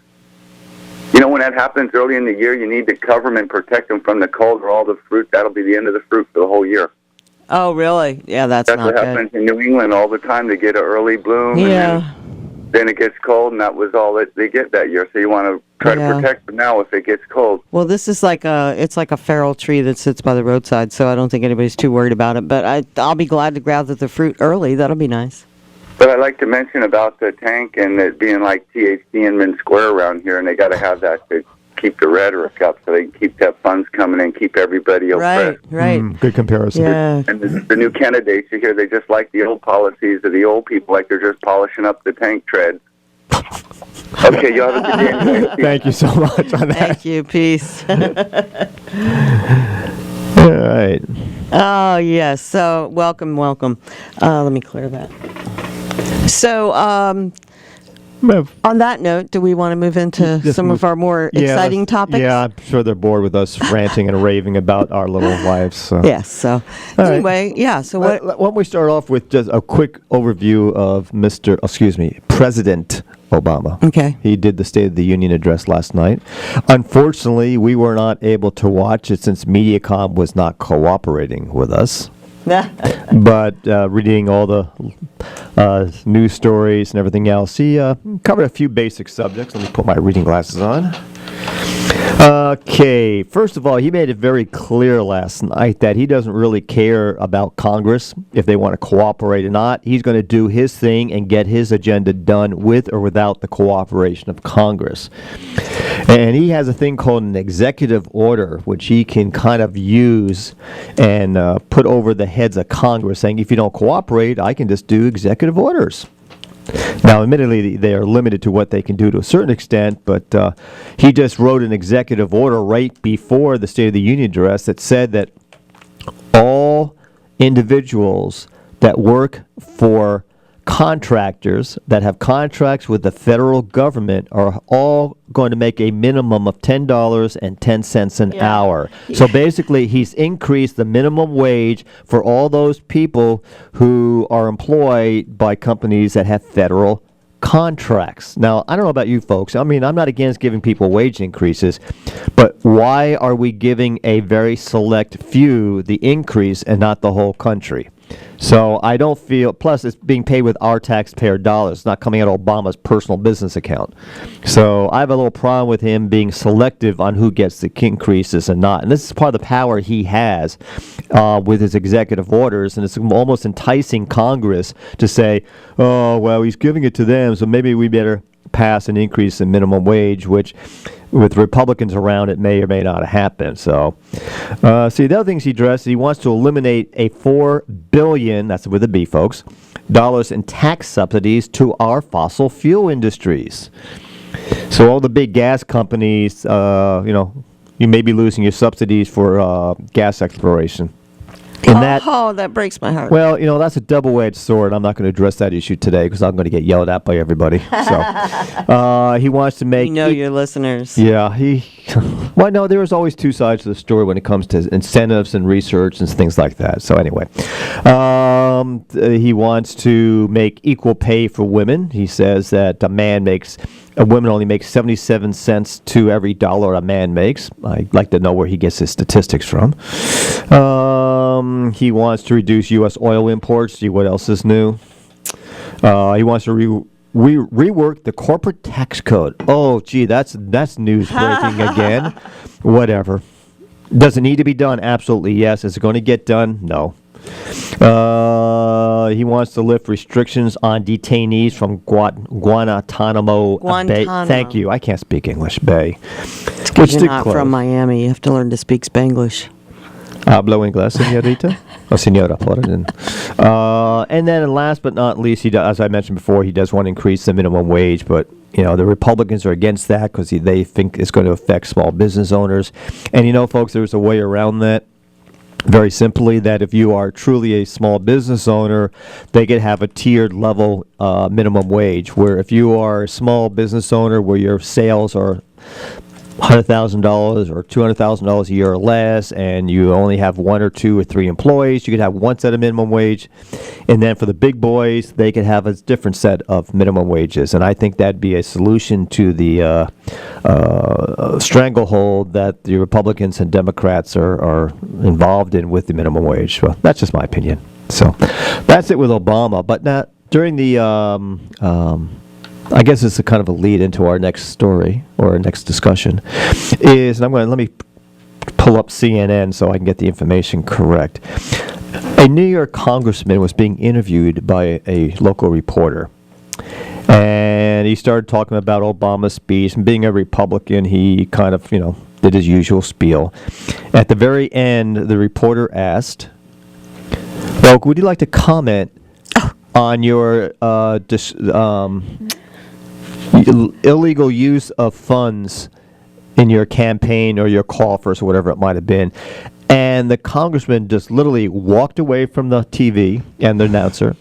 You know, when that happens early in the year, you need to cover them and protect them from the cold or all the fruit. That'll be the end of the fruit for the whole year. Oh, really? Yeah, that's not what good. happens in New England all the time. They get an early bloom. Yeah. And then it gets cold, and that was all that they get that year. So you want to try to protect them now if it gets cold. Well, this is like a feral tree that sits by the roadside, so I don't think anybody's too worried about it. But I'll be glad to gather the fruit early. That'll be nice. But I'd like to mention about the tank and it being like THC and Min Square around here, and they got to have that to keep the rhetoric up so they can keep that funds coming and keep everybody oppressed. Right. Good comparison. Yeah. And the new candidates, you hear, they just like the old policies of the old people, like they're just polishing up the tank tread. Okay, you have a good day anyway. Thank you so much on that. Thank you. Peace. All right. Oh, yes. So, welcome. Let me clear that. So, on that note, do we want to move into some of our more exciting topics? Yeah, I'm sure they're bored with us ranting and raving about our little lives. So. Yes. So, anyway, yeah. So, Why don't we start off with just a quick overview of President Obama. Okay. He did the State of the Union address last night. Unfortunately, we were not able to watch it since Mediacom was not cooperating with us. But reading all the news stories and everything else. He covered a few basic subjects. Let me put my reading glasses on. Okay, first of all, he made it very clear last night that he doesn't really care about Congress, if they want to cooperate or not. He's going to do his thing and get his agenda done with or without the cooperation of Congress. And he has a thing called an executive order, which he can kind of use and put over the heads of Congress, saying, if you don't cooperate, I can just do executive orders. Now, admittedly, they are limited to what they can do to a certain extent, but he just wrote an executive order right before the State of the Union address that said that all individuals that work for contractors that have contracts with the federal government are all going to make a minimum of $10.10 an hour. So basically, he's increased the minimum wage for all those people who are employed by companies that have federal contracts. Now, I don't know about you folks. I mean, I'm not against giving people wage increases, but why are we giving a very select few the increase and not the whole country? So I don't feel, plus it's being paid with our taxpayer dollars, not coming out of Obama's personal business account. So I have a little problem with him being selective on who gets the increases and not. And this is part of the power he has with his executive orders, and it's almost enticing Congress to say, oh, well, he's giving it to them, so maybe we better pass an increase in minimum wage, which with Republicans around, it may or may not happen. So, see, the other things he addressed, he wants to eliminate a $4 billion, that's with a B, folks, dollars in tax subsidies to our fossil fuel industries. So all the big gas companies, you may be losing your subsidies for gas exploration. That breaks my heart. Well, that's a double-edged sword. I'm not going to address that issue today because I'm going to get yelled at by everybody. So he wants to make... your listeners. Yeah, well, no, there is always two sides to the story when it comes to incentives and research and things like that. So anyway, he wants to make equal pay for women. He says that a woman only makes 77 cents to every dollar a man makes. I'd like to know where he gets his statistics from. He wants to reduce U.S. oil imports. See what else is new. He wants to rework the corporate tax code. Oh, gee, that's news breaking again. Whatever. Does it need to be done? Absolutely, yes. Is it going to get done? No. He wants to lift restrictions on detainees from Guantanamo Bay. Thank you. I can't speak English. Bay. Because you're not from Miami. You have to learn to speak Spanglish. Hablo inglés, señorita? O señora, pardon. And then last but not least, as I mentioned before, he does want to increase the minimum wage, but the Republicans are against that because they think it's going to affect small business owners. And folks, there's a way around that. Very simply, that if you are truly a small business owner, they could have a tiered level minimum wage, where if you are a small business owner where your sales are $100,000 or $200,000 a year or less, and you only have 1 or 2 or 3 employees, you could have one set of minimum wage. And then for the big boys, they could have a different set of minimum wages. And I think that'd be a solution to the stranglehold that the Republicans and Democrats are involved in with the minimum wage. Well, that's just my opinion. So that's it with Obama. But now, during the I guess it's a kind of a lead into our next story or our next discussion is, and let me pull up CNN so I can get the information correct. A New York congressman was being interviewed by a local reporter, and he started talking about Obama's speech, and being a Republican, he kind of, did his usual spiel. At the very end, the reporter asked, well, would you like to comment on your illegal use of funds in your campaign or your coffers or whatever it might have been? And the congressman just literally walked away from the TV and the announcer,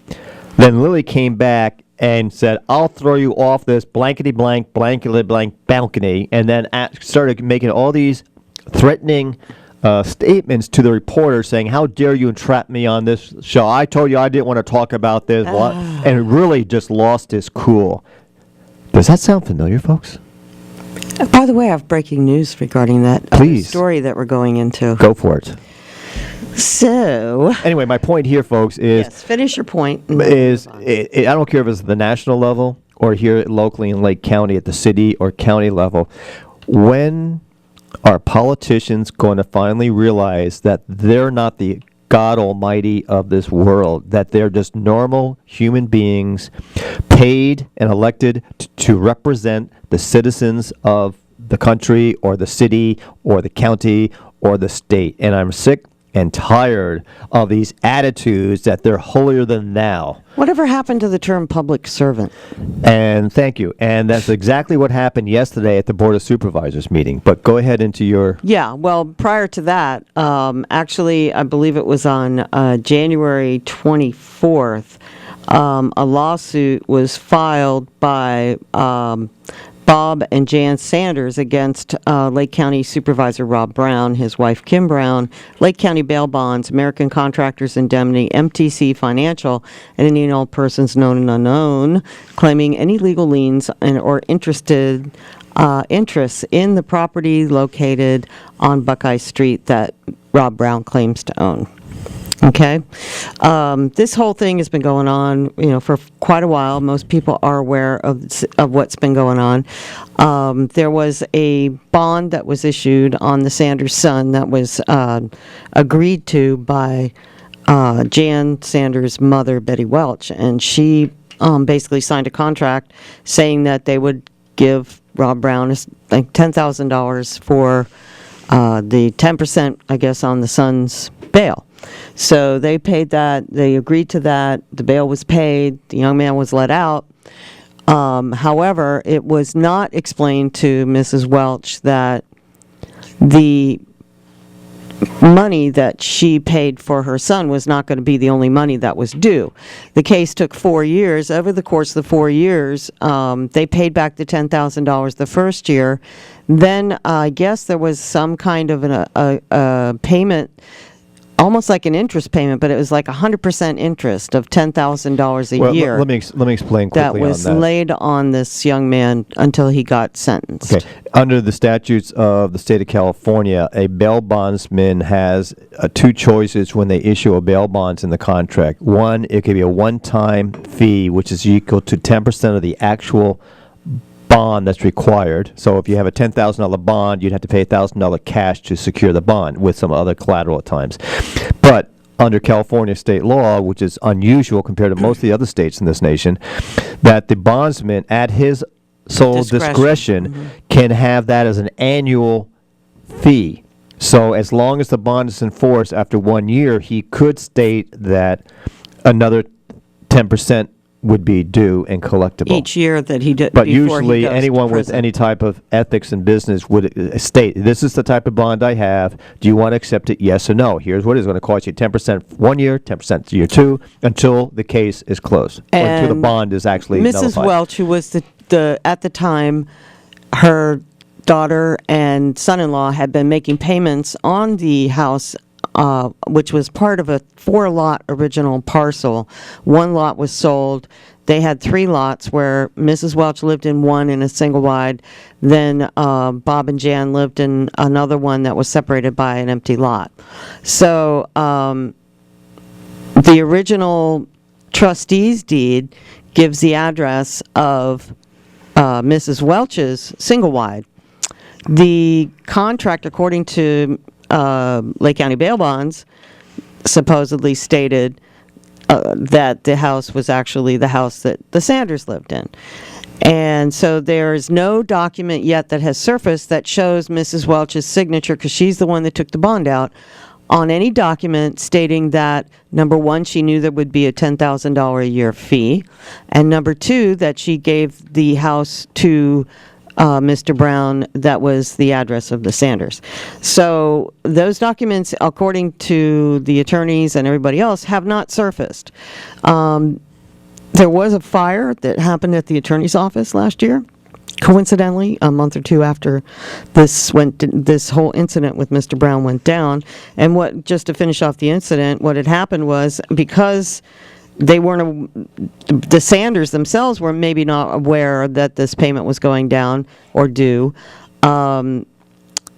then literally came back and said, I'll throw you off this blankety-blank, blankety-blank balcony, and then started making all these threatening statements to the reporter saying, how dare you entrap me on this show? I told you I didn't want to talk about this. And really just lost his cool. Does that sound familiar, folks? By the way, I have breaking news regarding that Please. story that we're going into. Go for it. So, Anyway, my point here, folks, is yes, finish your point. and then is move on. I don't care if it's the national level or here locally in Lake County at the city or county level. When are politicians going to finally realize that they're not the God Almighty of this world, that they're just normal human beings paid and elected to represent the citizens of the country or the city or the county or the state? And I'm sick and tired of these attitudes that they're holier than thou. Whatever happened to the term public servant? And thank you. And that's exactly what happened yesterday at the Board of Supervisors meeting. But go ahead into your... Yeah, well, prior to that, actually, I believe it was on January 24th, a lawsuit was filed by Bob and Jan Sanders against Lake County Supervisor Rob Brown, his wife Kim Brown, Lake County Bail Bonds, American Contractors Indemnity, MTC Financial, and any and all persons known and unknown claiming any legal liens or interests in the property located on Buckeye Street that Rob Brown claims to own. Okay, this whole thing has been going on, for quite a while. Most people are aware of what's been going on. There was a bond that was issued on the Sanders son that was agreed to by Jan Sanders' mother, Betty Welch, and she basically signed a contract saying that they would give Rob Brown like $10,000 for the 10%, I guess, on the son's bail. So they paid that. They agreed to that. The bail was paid. The young man was let out. However, it was not explained to Mrs. Welch that the money that she paid for her son was not going to be the only money that was due. The case took 4 years. Over the course of the 4 years, they paid back the $10,000 the first year. Then I guess there was some kind of a payment, almost like an interest payment, but it was like 100% interest of $10,000 a year. Let me explain quickly that was on that. laid on this young man until he got sentenced. Okay. Under the statutes of the state of California, a bail bondsman has two choices when they issue a bail bonds in the contract. One, it could be a one-time fee, which is equal to 10% of the actual bond that's required. So if you have a $10,000 bond, you'd have to pay $1,000 cash to secure the bond with some other collateral at times. But under California state law, which is unusual compared to most of the other states in this nation, that the bondsman at his sole discretion can have that as an annual fee. So as long as the bond is enforced after 1 year, he could state that another 10% would be due and collectible. Each year that he did. But before he usually goes to anyone with prison. any type of ethics in business would state, this is the type of bond I have. Do you want to accept it? Yes or no. Here's what it's going to cost you: 10% 1 year, 10% year 2, until the case is closed. Or until the And bond is actually Mrs. nullified. Welch, who was the at the time, her daughter and son-in-law had been making payments on the house, which was part of a 4-lot original parcel. One lot was sold. They had 3 lots where Mrs. Welch lived in one in a single wide. Then Bob and Jan lived in another one that was separated by an empty lot. So the original trustee's deed gives the address of Mrs. Welch's single wide. The contract, according to Lake County Bail Bonds, supposedly stated that the house was actually the house that the Sanders lived in. And so there's no document yet that has surfaced that shows Mrs. Welch's signature, because she's the one that took the bond out, on any document stating that, number one, she knew there would be a $10,000 a year fee, and number two, that she gave the house to Mr. Brown that was the address of the Sanders. So those documents, according to the attorneys and everybody else, have not surfaced. There was a fire that happened at the attorney's office last year, coincidentally, a month or two after this whole incident with Mr. Brown went down. And just to finish off the incident, what had happened was, because the Sanders themselves were maybe not aware that this payment was going down or due. The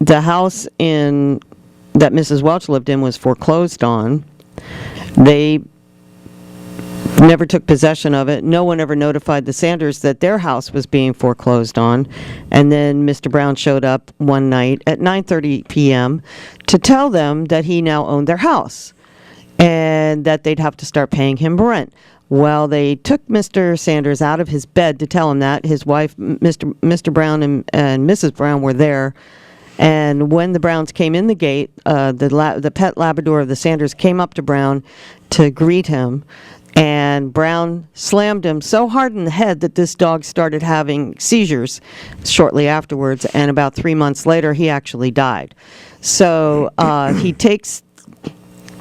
house in that Mrs. Welch lived in was foreclosed on. They never took possession of it. No one ever notified the Sanders that their house was being foreclosed on. And then Mr. Brown showed up one night at 9:30 p.m. to tell them that he now owned their house and that they'd have to start paying him rent. Well, they took Mr. Sanders out of his bed to tell him that. His wife, Mr. Brown and Mrs. Brown were there. And when the Browns came in the gate, the pet Labrador of the Sanders came up to Brown to greet him. And Brown slammed him so hard in the head that this dog started having seizures shortly afterwards. And about 3 months later, he actually died. So he takes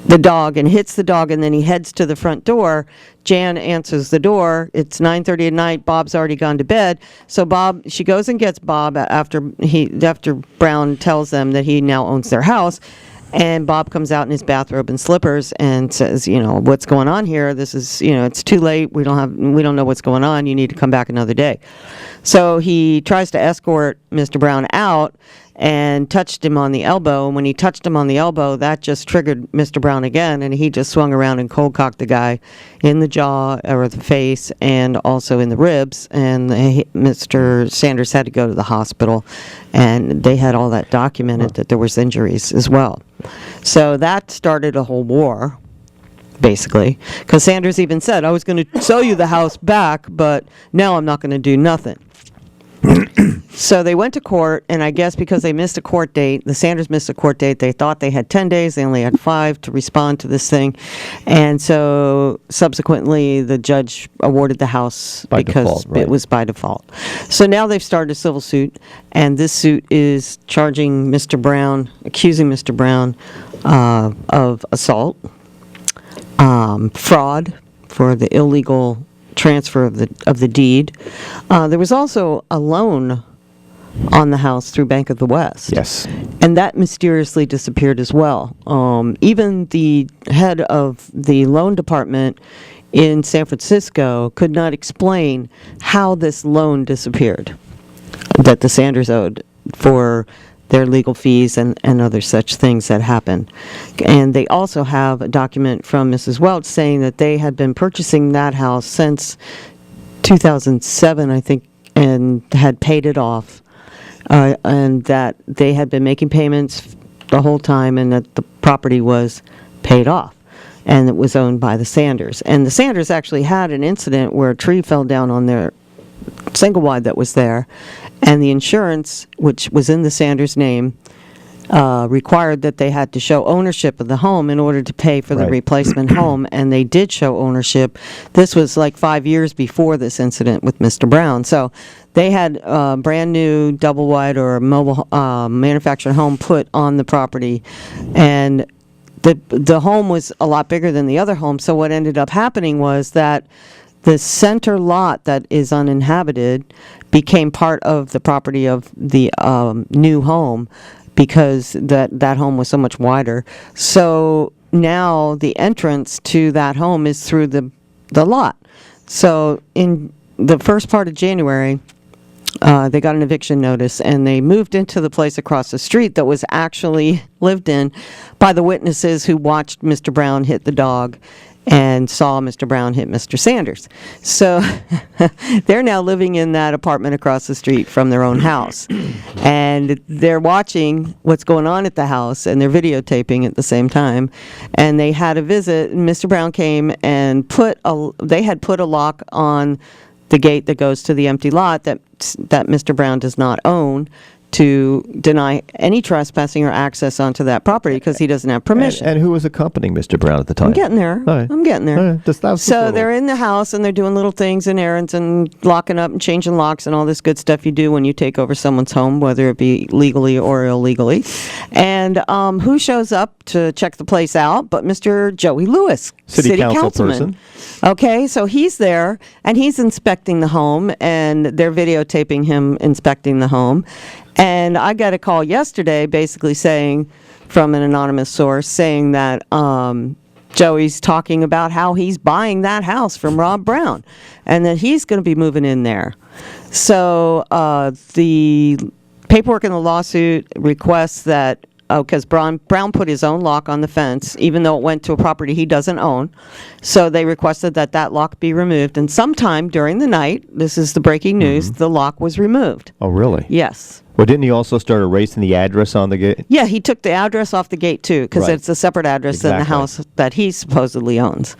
the dog and hits the dog, and then he heads to the front door. Jan answers the door. It's 9:30 at night. Bob's already gone to bed. So she goes and gets Bob after Brown tells them that he now owns their house. And Bob comes out in his bathrobe and slippers and says, what's going on here? This is, it's too late. We don't know what's going on. You need to come back another day. So he tries to escort Mr. Brown out and touched him on the elbow. And when he touched him on the elbow, that just triggered Mr. Brown again. And he just swung around and cold cocked the guy in the jaw or the face and also in the ribs. And Mr. Sanders had to go to the hospital. And they had all that documented that there was injuries as well. So that started a whole war, basically. Because Sanders even said, I was going to sell you the house back, but now I'm not going to do nothing. So they went to court, and I guess because they missed a court date, the Sanders missed a court date, they thought they had 10 days, they only had 5 to respond to this thing. And so subsequently the judge awarded the house because it was by default. So now they've started a civil suit, and this suit is charging Mr. Brown, accusing Mr. Brown of assault, fraud for the illegal transfer of the deed. There was also a loan on the house through Bank of the West. Yes. And that mysteriously disappeared as well. Even the head of the loan department in San Francisco could not explain how this loan disappeared that the Sanders owed for their legal fees and other such things that happened. And they also have a document from Mrs. Welch saying that they had been purchasing that house since 2007, I think, and had paid it off, and that they had been making payments the whole time and that the property was paid off. And it was owned by the Sanders. And the Sanders actually had an incident where a tree fell down on their single wide that was there, and the insurance, which was in the Sanders' name, required that they had to show ownership of the home in order to pay for the replacement home, and they did show ownership. This was like 5 years before this incident with Mr. Brown. So they had a brand new double wide or mobile manufactured home put on the property, and the home was a lot bigger than the other home. So what ended up happening was that the center lot that is uninhabited became part of the property of the new home because that home was so much wider. So now the entrance to that home is through the lot. So in the first part of January, they got an eviction notice, and they moved into the place across the street that was actually lived in by the witnesses who watched Mr. Brown hit the dog and saw Mr. Brown hit Mr. Sanders. So they're now living in that apartment across the street from their own house. And they're watching what's going on at the house, and they're videotaping at the same time. And they had a visit, and Mr. Brown came and they had put a lock on the gate that goes to the empty lot that Mr. Brown does not own, to deny any trespassing or access onto that property because he doesn't have permission. And who was accompanying Mr. Brown at the time? I'm getting there. Right. I'm getting there. Right. So they're in the house, and they're doing little things and errands and locking up and changing locks and all this good stuff you do when you take over someone's home, whether it be legally or illegally. And who shows up to check the place out but Mr. Joey Lewis, City councilman. Person. Okay, so he's there, and he's inspecting the home, and they're videotaping him inspecting the home. And I got a call yesterday basically saying, from an anonymous source, saying that Joey's talking about how he's buying that house from Rob Brown and that he's going to be moving in there. So the paperwork in the lawsuit requests that because Brown put his own lock on the fence, even though it went to a property he doesn't own. So they requested that lock be removed. And sometime during the night, this is the breaking news, the lock was removed. Oh, really? Yes. Well, didn't he also start erasing the address on the gate? Yeah, he took the address off the gate, too, because Right. it's a separate address than the Exactly. house that he supposedly owns.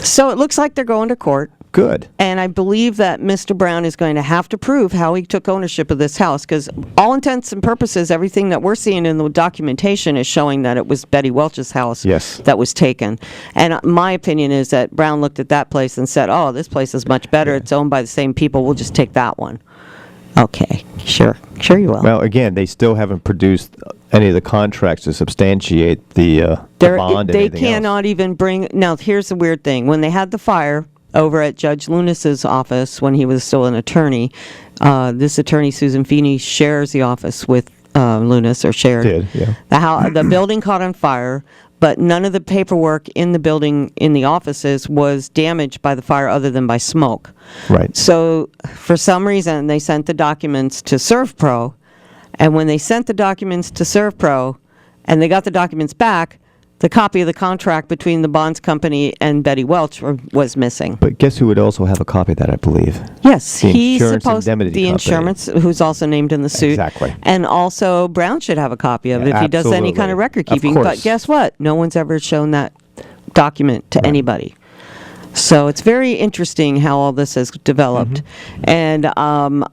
So it looks like they're going to court. Good. And I believe that Mr. Brown is going to have to prove how he took ownership of this house, because all intents and purposes, everything that we're seeing in the documentation is showing that it was Betty Welch's house Yes. that was taken. And my opinion is that Brown looked at that place and said, oh, this place is much better. It's owned by the same people. We'll just take that one. Okay, sure you will. Well, again, they still haven't produced any of the contracts to substantiate the bond and They anything cannot even bring. Now, here's the weird thing: when they had the fire over at Judge Lunas's office when he was still an attorney, this attorney Susan Feeney shares the office with Lunas, or shared. Did, yeah. The building caught on fire, but none of the paperwork in the building in the offices was damaged by the fire other than by smoke. Right. So for some reason, they sent the documents to ServPro, and when they sent the documents to ServPro, and they got the documents back, the copy of the contract between the bonds company and Betty Welch was missing. But guess who would also have a copy of that, I believe? Yes, The he's insurance supposed indemnity the company. insurance, who's also named in the suit. Exactly. And also Brown should have a copy of it Yeah, if he does any kind absolutely. of record Of keeping. But course. guess what? No one's ever shown that document to anybody. So it's very interesting how all this has developed. Mm-hmm. And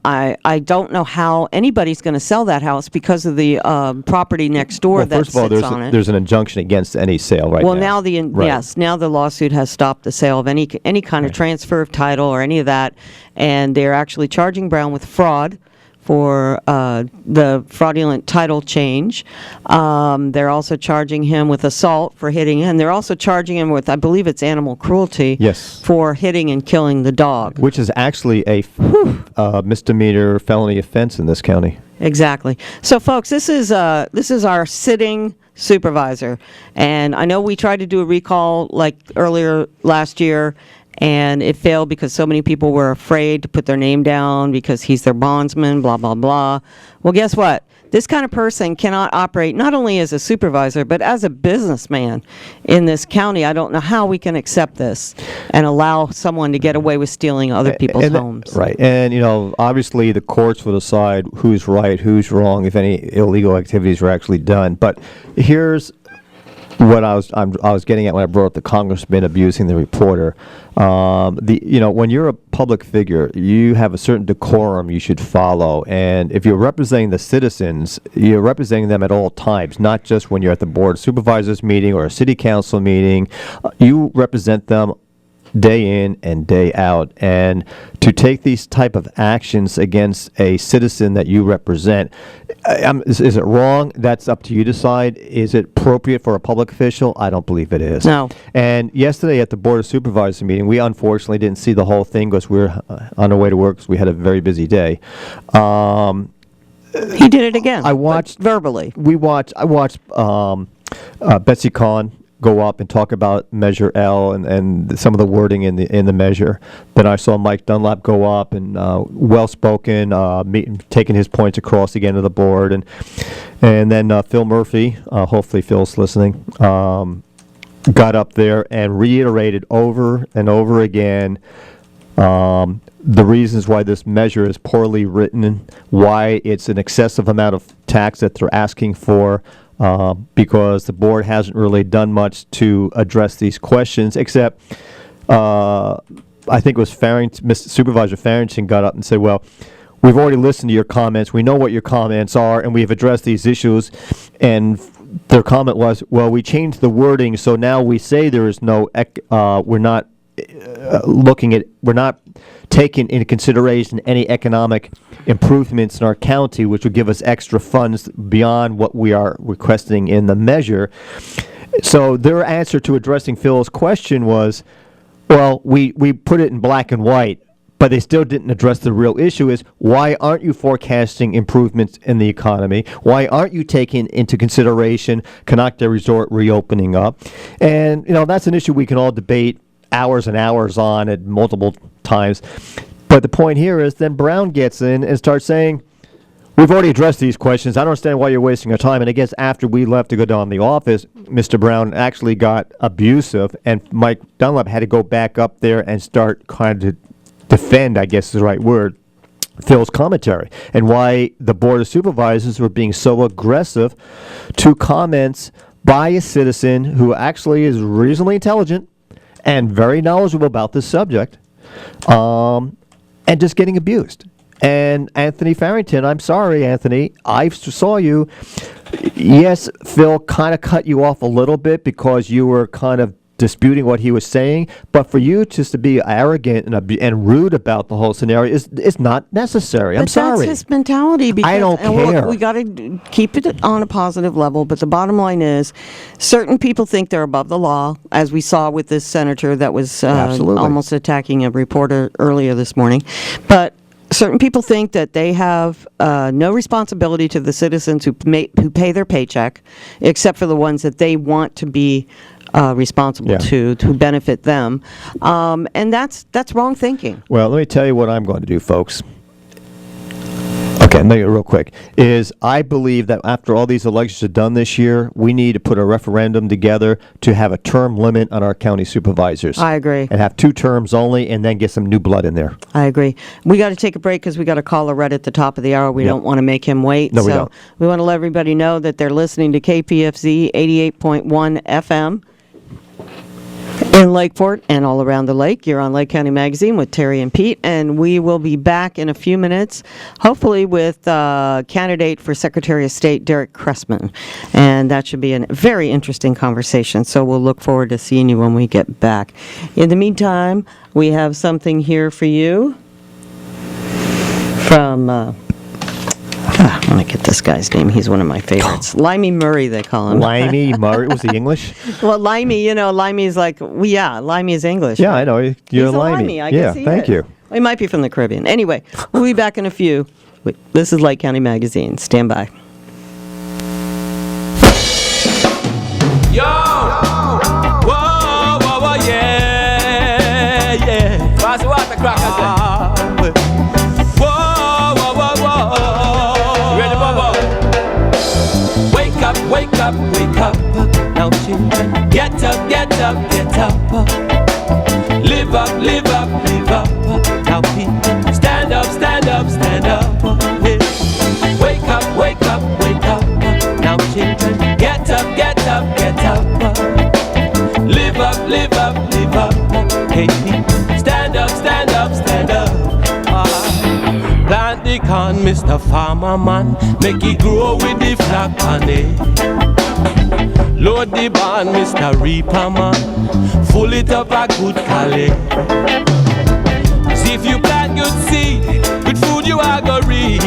I don't know how anybody's going to sell that house because of the property next door Well, that first of all, sits on it. there's an injunction against any sale right Well, now. Yes, now the lawsuit has stopped the sale of any kind of transfer of title or any of that, and they're actually charging Brown with fraud for the fraudulent title change. They're also charging him with assault for hitting, and they're also charging him with, I believe it's animal cruelty, Yes. for hitting and killing the dog. Which is actually a misdemeanor felony offense in this county. Exactly. So, folks, this is our sitting supervisor, and I know we tried to do a recall like earlier last year, and it failed because so many people were afraid to put their name down because he's their bondsman, blah, blah, blah. Well, guess what? This kind of person cannot operate not only as a supervisor, but as a businessman in this county. I don't know how we can accept this and allow someone to get away with stealing other people's homes. Right. And, obviously the courts will decide who's right, who's wrong, if any illegal activities were actually done. But here's what I was getting at when I brought up the congressman abusing the reporter. When you're a public figure, you have a certain decorum you should follow, and if you're representing the citizens, you're representing them at all times, not just when you're at the board of supervisors meeting or a city council meeting. You represent them day in and day out, and to take these type of actions against a citizen that you represent, is it wrong? That's up to you to decide. Is it appropriate for a public official? I don't believe it is. No. And yesterday at the Board of Supervisors meeting, we unfortunately didn't see the whole thing because we were on our way to work because we had a very busy day. He did it again. I watched verbally. I watched Betsy Kahn go up and talk about Measure L and some of the wording in the measure. Then I saw Mike Dunlap go up and well-spoken, taking his points across again to the board, and then Phil Murphy, hopefully Phil's listening, got up there and reiterated over and over again the reasons why this measure is poorly written, why it's an excessive amount of tax that they're asking for, because the board hasn't really done much to address these questions, except I think it was Mr. Supervisor Farrington got up and said, well, we've already listened to your comments, we know what your comments are, and we've addressed these issues. And their comment was, well, we changed the wording, so now we say there is no, we're not taking into consideration any economic improvements in our county, which would give us extra funds beyond what we are requesting in the measure. So their answer to addressing Phil's question was, well, we put it in black and white, but they still didn't address the real issue is, why aren't you forecasting improvements in the economy? Why aren't you taking into consideration Canocta Resort reopening up? And, that's an issue we can all debate hours and hours on at multiple times. But the point here is then Brown gets in and starts saying, We've already addressed these questions. I don't understand why you're wasting your time. And I guess after we left to go down the office, Mr. Brown actually got abusive, and Mike Dunlap had to go back up there and start kind of defend, I guess is the right word, Phil's commentary, and why the Board of Supervisors were being so aggressive to comments by a citizen who actually is reasonably intelligent and very knowledgeable about this subject, and just getting abused. And Anthony Farrington, I'm sorry, Anthony, I saw you. Yes, Phil kind of cut you off a little bit because you were kind of disputing what he was saying, but for you just to be arrogant and rude about the whole scenario is not necessary. I'm sorry. That's his mentality. Because, I don't care. Look, we got to keep it on a positive level, but the bottom line is certain people think they're above the law, as we saw with this senator that was almost attacking a reporter earlier this morning. But certain people think that they have no responsibility to the citizens who pay their paycheck, except for the ones that they want to be responsible to benefit them, and that's wrong thinking. Well, let me tell you what I'm going to do, folks. Okay, I'll make it real quick. I believe that after all these elections are done this year, we need to put a referendum together to have a term limit on our county supervisors. I agree. And have 2 terms only, and then get some new blood in there. I agree. We got to take a break because we got a caller right at the top of the hour. We don't want to make him wait. No, we don't. We want to let everybody know that they're listening to KPFZ 88.1 FM. In Lakeport and all around the lake. You're on Lake County Magazine with Terry and Pete, and we will be back in a few minutes, hopefully with candidate for Secretary of State Derek Cressman, and that should be a very interesting conversation, so we'll look forward to seeing you when we get back. In the meantime, we have something here for you from I want to get this guy's name. He's one of my favorites. Limey Murray, they call him. Limey Murray? Was he English? Well, Limey, Limey's like, Limey is English. Yeah, I know. You're He's a Limey. I guess he thank is. you. He might be from the Caribbean. Anyway, we'll be back in a few. This is Lake County Magazine. Stand by. Yo! Whoa, whoa, whoa, yeah, yeah. Pass the water crackers. Whoa, whoa, whoa, whoa. Ready, Bobo? Wake up, wake up, wake up. Now, children, get up, get up, get up. Live up, live up, live up. Now, people, stand up, stand up, stand up. Yeah. Wake up, wake up, wake up. Now, children, get up, get up, get up. Live up, live up, live up. Hey, people, stand up, stand up, stand up. Plant the corn, Mr. Farmer Man, make it grow with the flock on it. Load the barn, Mr. Reaper Man, full it up a good cali. See if you plant good seed, good food you are gonna reap.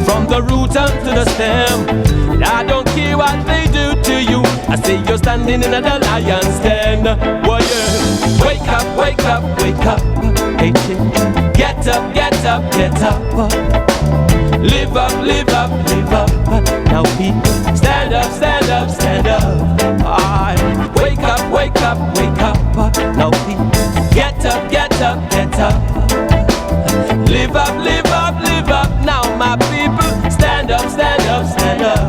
From the root up to the stem, I don't care what they do to you. I say you're standing in the lion's den. Well, yeah. Wake up, wake up, wake up. Hey, children, get up, get up, get up. Live up, live up, live up. Now people, stand up, stand up, stand up. Aye. Wake up, wake up, wake up. Now people, get up, get up, get up. Live up, live up, live up. Now my people, stand up, stand up, stand up.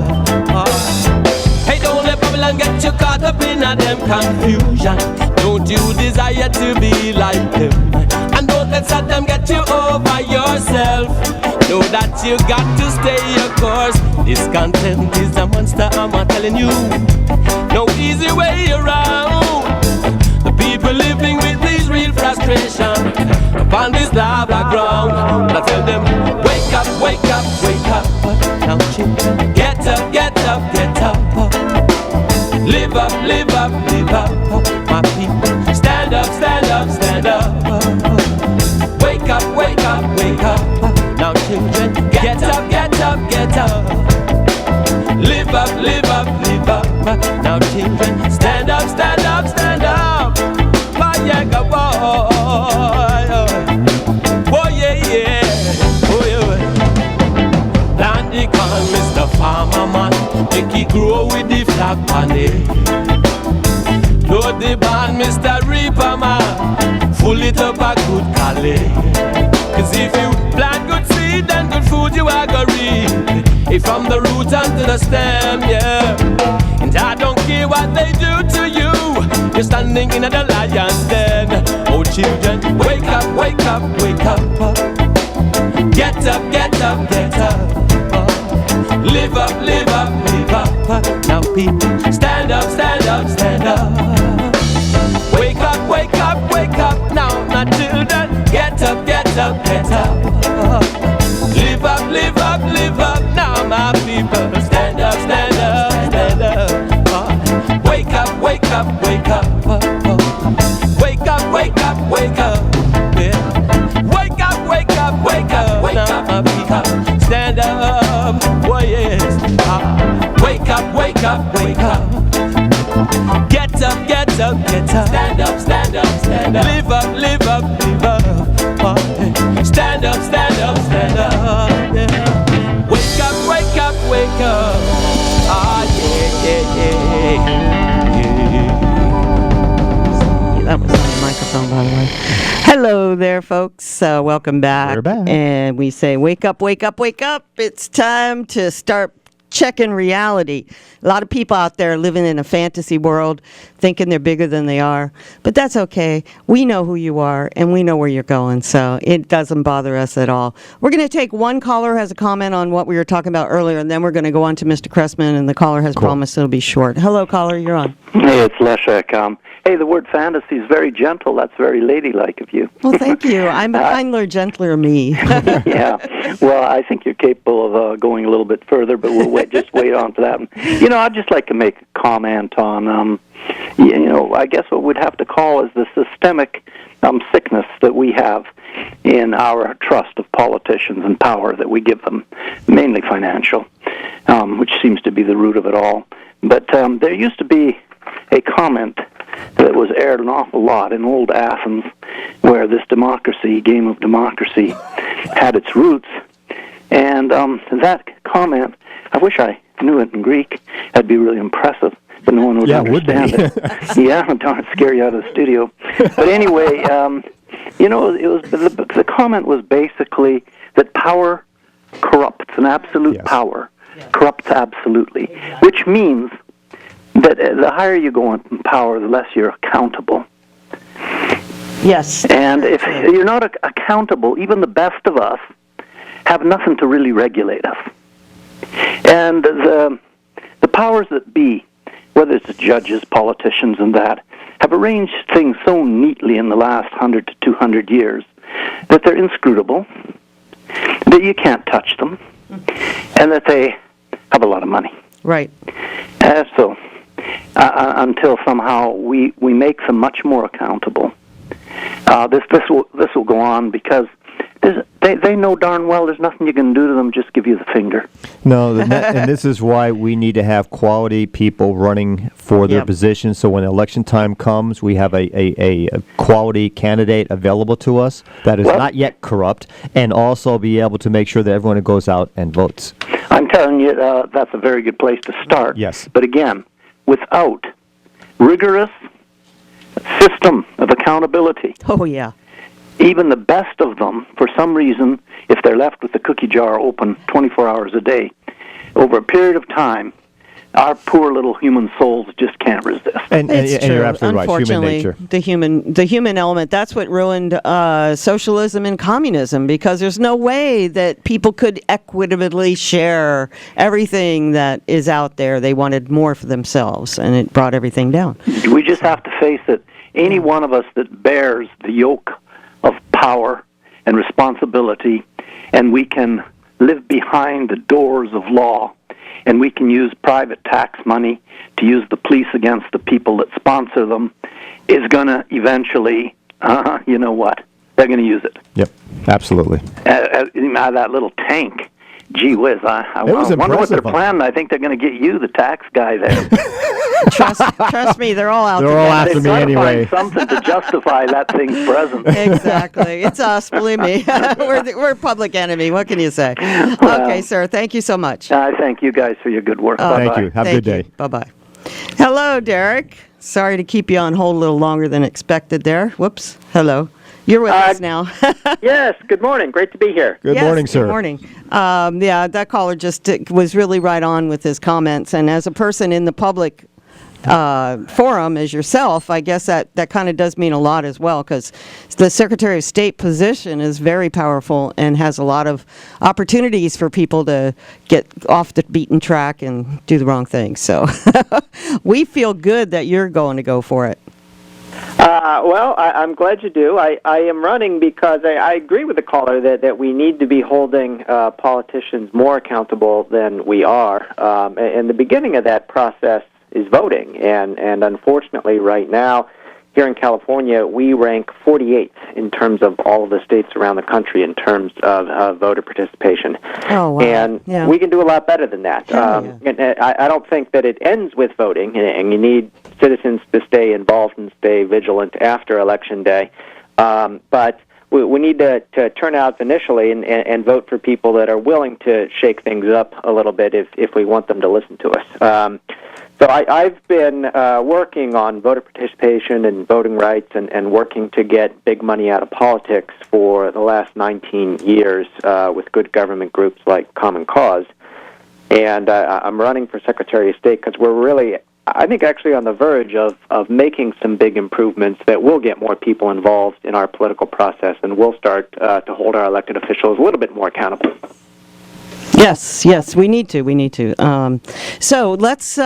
Aye. Hey, don't let Babylon get you caught up in a them confusion. Don't you desire to be like them? And don't let Saddam get you over yourself. Know that you got to stay your course. Discontent is a monster, I'm telling you. No easy way around. The people living with this real frustration upon this lava ground. I tell them, wake up, wake up, wake up. Now children, get up, get up, get up. Live up, live up, live up. My people, stand up, stand up, stand up. Wake up, wake up, wake up. Now children, get up, get up, get up. Live up, live up, live up. Now children, stand up, stand up, stand up. My go boy. Oh yeah, yeah. Oh yeah. Plant the corn, Mr. Farmer Man, make it grow with the flock on it. Load the barn, Mr. Reaper Man, full it up a good cali. Cause if you plant good seed and good food, you are gonna misery. From the root unto the stem, yeah. And I don't care what they do to you. You're standing in the lion's den. Oh, children, wake up, wake up, wake up. Get up, get up, get up. Live up, live up, live up. Now people, stand up, stand up, stand up. Wake up, wake up, wake up. Now my children, get up, get up, get up. Live up, live up, live up. Now my people, stand up, stand up, stand up. Wake up, wake up, wake up. Wake up, wake up, wake up. Yeah. Wake up, wake up, wake up. Wake up, my people, stand up. Oh yes. Wake up, wake up, wake up. Get up, get up, get up. Stand up, stand up, stand up. Live up, live up, live up. Stand up, stand up, stand up. Yeah. Wake up, wake up, wake up. Ah, yeah, yeah, yeah, yeah. That was on the microphone, by the way. Hello there, folks. Welcome back. We're back. And we say, wake up, wake up, wake up. It's time to start checking reality. A lot of people out there living in a fantasy world, thinking they're bigger than they are. But that's okay. We know who you are, and we know where you're going, so it doesn't bother us at all. We're going to take one caller who has a comment on what we were talking about earlier, and then we're going to go on to Mr. Cressman, and the caller has promised it'll be short. Hello, caller. You're on. Hey, it's Leszek. Hey, the word fantasy is very gentle. That's very ladylike of you. Well, thank you. I'm a kinder, gentler me. Yeah. Well, I think you're capable of going a little bit further, but we'll just wait on to that. You know, I'd just like to make a comment on, I guess what we'd have to call is the systemic sickness that we have in our trust of politicians and power that we give them, mainly financial, which seems to be the root of it all. But there used to be a comment that was aired an awful lot in old Athens, where this game of democracy, had its roots. And that comment, I wish I knew it in Greek. That'd be really impressive, but no one would understand it. Yeah, don't scare you out of the studio. But anyway, it was the comment was basically that power corrupts, and absolute power corrupts absolutely, which means that the higher you go in power, the less you're accountable. Yes. And if you're not accountable, even the best of us have nothing to really regulate us. And the powers that be, whether it's the judges, politicians, and that, have arranged things so neatly in the last 100 to 200 years that they're inscrutable, that you can't touch them, and that they have a lot of money. Right. So until somehow we make them much more accountable, this will go on, because they know darn well there's nothing you can do to them, just give you the finger. No, and this is why we need to have quality people running for their positions, so when election time comes, we have a quality candidate available to us that is not yet corrupt, and also be able to make sure that everyone goes out and votes. I'm telling you, that's a very good place to start. Yes. But again, without rigorous system of accountability. Oh, yeah. Even the best of them, for some reason, if they're left with the cookie jar open 24 hours a day, over a period of time, our poor little human souls just can't resist. And you're absolutely right. Human nature. The human element, that's what ruined socialism and communism, because there's no way that people could equitably share everything that is out there. They wanted more for themselves, and it brought everything down. We just have to face it. Any one of us that bears the yoke of power and responsibility, and we can live behind the doors of law, and we can use private tax money to use the police against the people that sponsor them, is going to eventually, you know what, they're going to use it. Yep, absolutely. That little tank, gee whiz, I wonder what they're planning. I think they're going to get you, the tax guy, there. Trust me, they're all out there. They're all after me anyway. Find something to justify that thing's presence. Exactly. It's us, believe me. We're public enemy. What can you say? Okay, sir. Thank you so much. I thank you guys for your good work. Bye-bye. Thank you. Have a good day. Bye-bye. Hello, Derek. Sorry to keep you on hold a little longer than expected there. Whoops. Hello. You're with us now. Yes, good morning. Great to be here. Good Yes, morning, sir. Good morning. Yeah, that caller just was really right on with his comments. And as a person in the public forum as yourself, I guess that kind of does mean a lot as well, because the Secretary of State position is very powerful and has a lot of opportunities for people to get off the beaten track and do the wrong thing. So we feel good that you're going to go for it. Well, I'm glad you do. I am running because I agree with the caller that we need to be holding politicians more accountable than we are. And the beginning of that process is voting. And unfortunately, right now, here in California, we rank 48th in terms of all of the states around the country in terms of voter participation. Oh, wow. And Yeah. we can do a lot better than that. And I don't think that it ends with voting, and you need citizens to stay involved and stay vigilant after Election Day. But we need to turn out initially and vote for people that are willing to shake things up a little bit if we want them to listen to us. So I've been working on voter participation and voting rights and working to get big money out of politics for the last 19 years with good government groups like Common Cause. And I'm running for Secretary of State because we're really, I think, actually on the verge of making some big improvements that will get more people involved in our political process and will start to hold our elected officials a little bit more accountable. Yes, we need to. So let's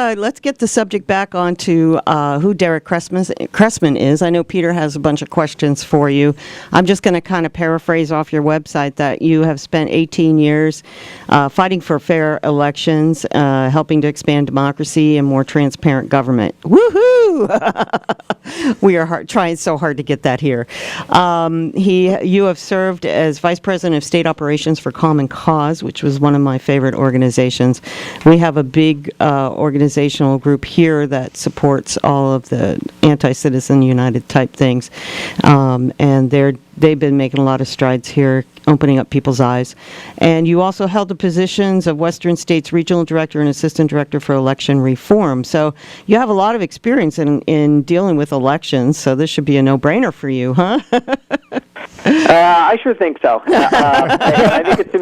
get the subject back onto who Derek Cressman is. I know Peter has a bunch of questions for you. I'm just going to kind of paraphrase off your website that you have spent 18 years fighting for fair elections, helping to expand democracy and more transparent government. Woohoo! We are trying so hard to get that here. You have served as Vice President of State Operations for Common Cause, which was one of my favorite organizations. We have a big organizational group here that supports all of the anti-Citizen United type things, and they've been making a lot of strides here, opening up people's eyes. And you also held the positions of Western States Regional Director and Assistant Director for Election Reform. So you have a lot of experience in dealing with elections, so this should be a no-brainer for you, huh? I sure think so. I think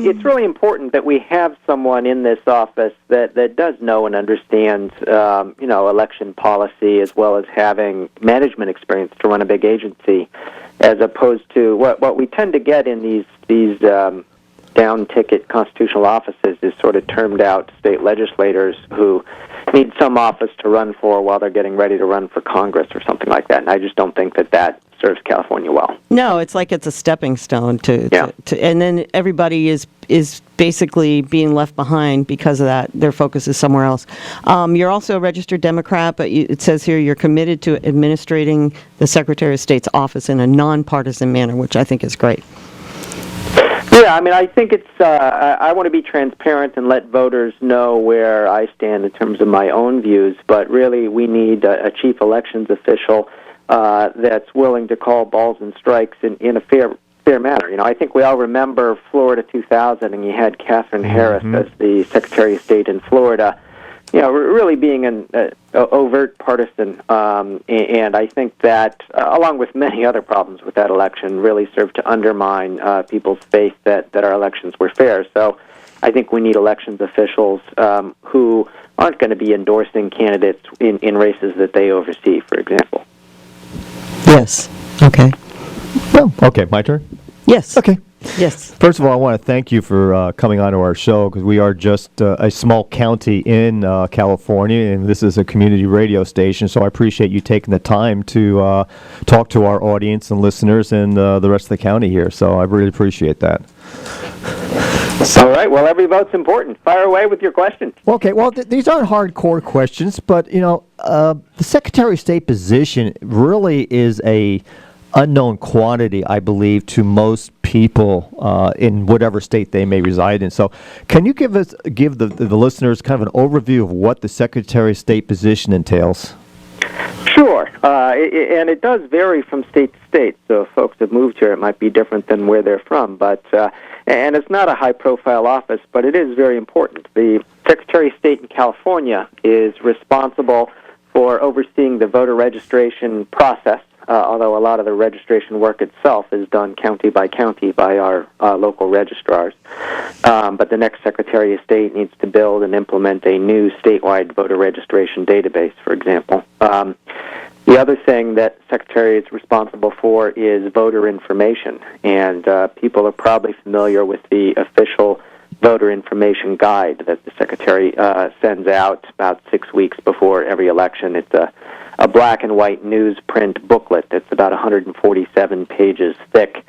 it's really important that we have someone in this office that does know and understands election policy, as well as having management experience to run a big agency, as opposed to what we tend to get in these down-ticket constitutional offices is sort of termed out state legislators who need some office to run for while they're getting ready to run for Congress or something like that. And I just don't think that serves California well. No, it's like it's a stepping stone to and then everybody is basically being left behind because of that. Their focus is somewhere else. You're also a registered Democrat, but it says here you're committed to administrating the Secretary of State's office in a nonpartisan manner, which I think is great. Yeah, I mean, I think it's, I want to be transparent and let voters know where I stand in terms of my own views, but really we need a chief elections official that's willing to call balls and strikes in a fair manner. I think we all remember Florida 2000, and you had Catherine Harris as the Secretary of State in Florida, really being an overt partisan, and I think that, along with many other problems with that election, really served to undermine people's faith that our elections were fair. So I think we need elections officials who aren't going to be endorsing candidates in races that they oversee, for example. Yes. Okay. Well, okay, my turn? Yes. Okay. Yes. First of all, I want to thank you for coming on to our show, because we are just a small county in California, and this is a community radio station, so I appreciate you taking the time to talk to our audience and listeners and the rest of the county here, so I really appreciate that. All right. Well, every vote's important. Fire away with your questions. Okay. Well, these aren't hardcore questions, but, the Secretary of State position really is a unknown quantity, I believe, to most people in whatever state they may reside in. So can you give the listeners kind of an overview of what the Secretary of State position entails? Sure. And it does vary from state to state. So if folks have moved here, it might be different than where they're from. But and it's not a high-profile office, but it is very important. The Secretary of State in California is responsible for overseeing the voter registration process although a lot of the registration work itself is done county by county by our local registrars. But the next Secretary of State needs to build and implement a new statewide voter registration database, for example. The other thing that Secretary is responsible for is voter information, and people are probably familiar with the official voter information guide that the Secretary sends out about 6 weeks before every election. It's a black and white newsprint booklet that's about 147 pages thick,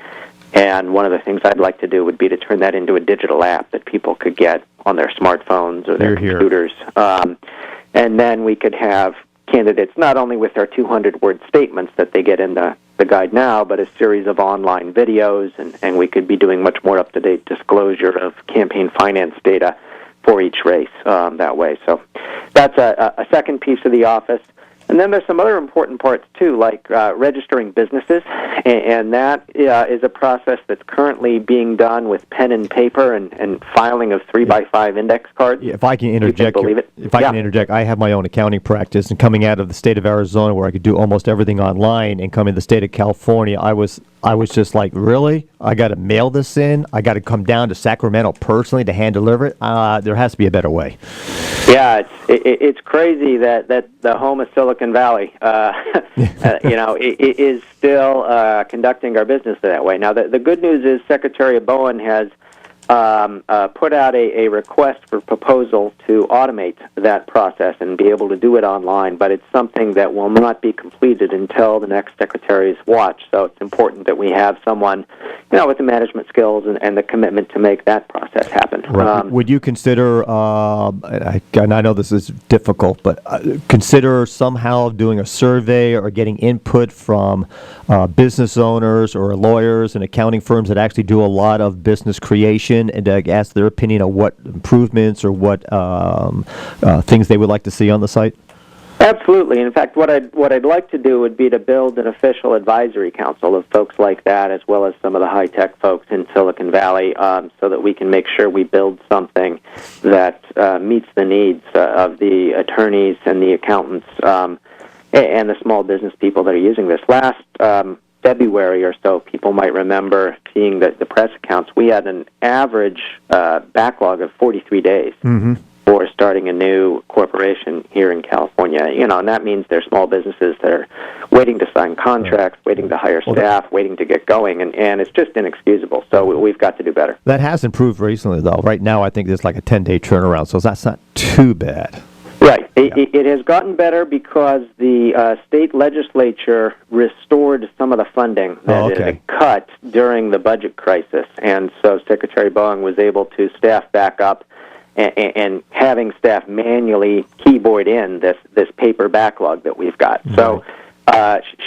and one of the things I'd like to do would be to turn that into a digital app that people could get on their smartphones or their computers. And then we could have candidates not only with their 200-word statements that they get in the guide now, but a series of online videos, and we could be doing much more up-to-date disclosure of campaign finance data for each race that way. So that's a second piece of the office. And then there's some other important parts, too, like registering businesses, and that is a process that's currently being done with pen and paper and filing of 3x5 index cards. Yeah, if I can interject, I have my own accounting practice, and coming out of the state of Arizona where I could do almost everything online, and coming to the state of California, I was just like, really? I got to mail this in? I got to come down to Sacramento personally to hand deliver it? There has to be a better way. Yeah, it's crazy that the home of Silicon Valley, is still conducting our business that way. Now, the good news is Secretary Bowen has put out a request for proposal to automate that process and be able to do it online, but it's something that will not be completed until the next Secretary's watch. So it's important that we have someone, with the management skills and the commitment to make that process happen. Right. Would you consider, and I know this is difficult, but consider somehow doing a survey or getting input from business owners or lawyers and accounting firms that actually do a lot of business creation, and ask their opinion on what improvements or what things they would like to see on the site? Absolutely. In fact, what I'd like to do would be to build an official advisory council of folks like that, as well as some of the high-tech folks in Silicon Valley, so that we can make sure we build something that meets the needs of the attorneys and the accountants and the small business people that are using this. Last February or so, people might remember seeing the press accounts. We had an average backlog of 43 days for starting a new corporation here in California. And that means they're small businesses that are waiting to sign contracts, waiting to hire staff, waiting to get going, and it's just inexcusable. So we've got to do better. That has improved recently, though. Right now, I think there's like a 10-day turnaround, so that's not too bad. Right. It has gotten better because the state legislature restored some of the funding that it cut during the budget crisis. And so Secretary Bowen was able to staff back up and having staff manually keyboard in this paper backlog that we've got. So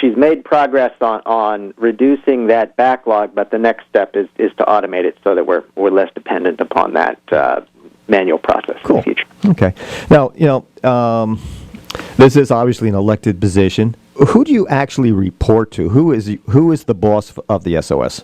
she's made progress on reducing that backlog, but the next step is to automate it so that we're less dependent upon that manual process in the future. Okay. Now, this is obviously an elected position. Who do you actually report to? Who is the boss of the SOS?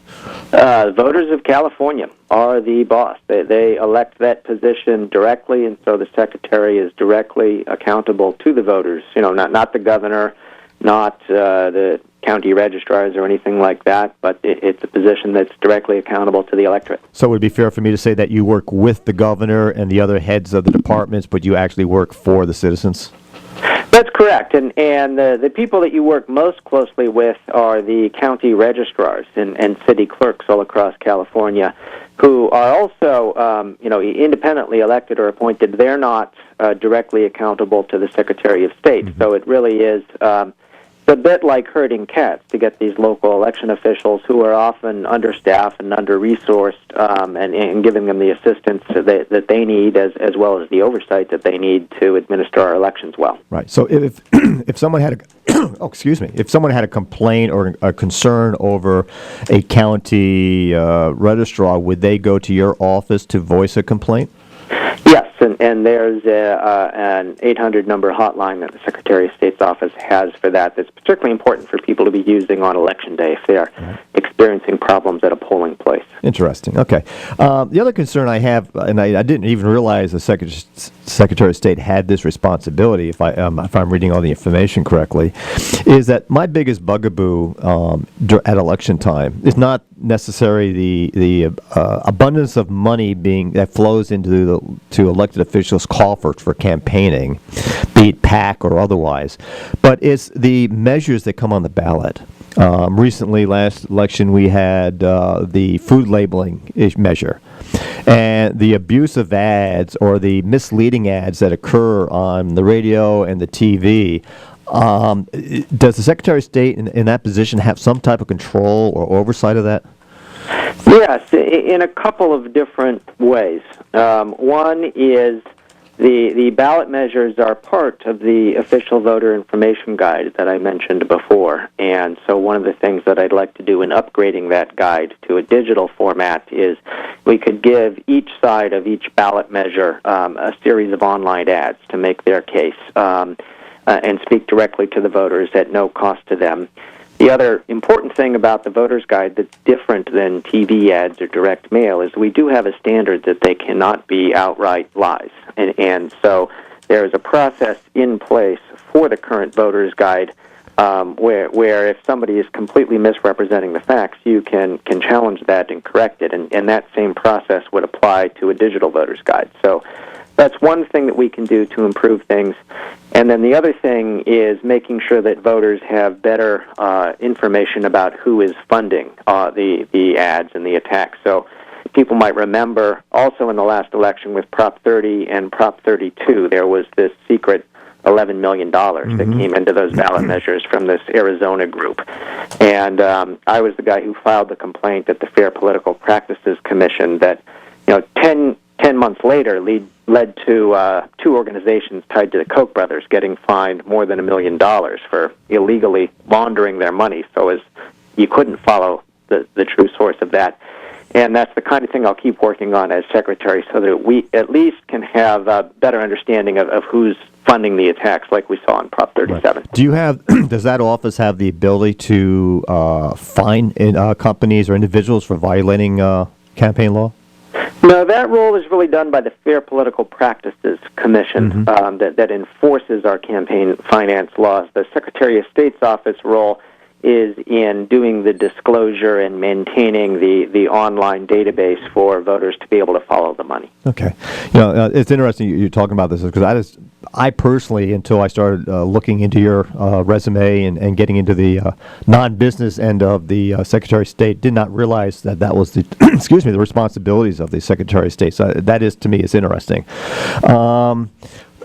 Voters of California are the boss. They elect that position directly, and so the secretary is directly accountable to the voters. Not the governor, not the county registrars or anything like that, but it's a position that's directly accountable to the electorate. So it would be fair for me to say that you work with the governor and the other heads of the departments, but you actually work for the citizens? That's correct, and the people that you work most closely with are the county registrars and city clerks all across California, who are also, independently elected or appointed. They're not directly accountable to the Secretary of State, so it really is a bit like herding cats to get these local election officials who are often understaffed and under-resourced and giving them the assistance that they need as well as the oversight that they need to administer our elections well. Right. So if someone had if someone had a complaint or a concern over a county registrar, would they go to your office to voice a complaint? Yes. and there's an 800 number hotline that the Secretary of State's office has for that. That's particularly important for people to be using on Election Day if they are experiencing problems at a polling place. Interesting. Okay. The other concern I have, and I didn't even realize the Secretary of State had this responsibility, if I'm reading all the information correctly, is that my biggest bugaboo at election time is not necessarily the abundance of money that flows into to elected officials' coffers for campaigning, be it PAC or otherwise, but it's the measures that come on the ballot. Recently, last election, we had the food labeling measure, and the abusive ads or the misleading ads that occur on the radio and the TV. Does the Secretary of State in that position have some type of control or oversight of that? Yes, in a couple of different ways. One is the ballot measures are part of the official voter information guide that I mentioned before. And so one of the things that I'd like to do in upgrading that guide to a digital format is we could give each side of each ballot measure a series of online ads to make their case and speak directly to the voters at no cost to them. The other important thing about the voter's guide that's different than TV ads or direct mail is we do have a standard that they cannot be outright lies. And so there is a process in place for the current voter's guide where if somebody is completely misrepresenting the facts, you can challenge that and correct it. And that same process would apply to a digital voter's guide. So that's one thing that we can do to improve things. And then the other thing is making sure that voters have better information about who is funding the ads and the attacks. So people might remember also in the last election with Prop 30 and Prop 32, there was this secret $11 million that came into those ballot measures from this Arizona group. And I was the guy who filed the complaint at the Fair Political Practices Commission that 10 months later led to two organizations tied to the Koch brothers getting fined more than $1 million for illegally laundering their money. So as you couldn't follow the true source of that. And that's the kind of thing I'll keep working on as secretary so that we at least can have a better understanding of who's funding the attacks like we saw in Prop 37. Right. Do you have, does that office have the ability to fine companies or individuals for violating campaign law? No, that role is really done by the Fair Political Practices Commission that enforces our campaign finance laws. The Secretary of State's office role is in doing the disclosure and maintaining the online database for voters to be able to follow the money. Okay. It's interesting you're talking about this because I personally, until I started looking into your resume and getting into the non-business end of the Secretary of State, did not realize that was the the responsibilities of the Secretary of State. So that is, to me, is interesting.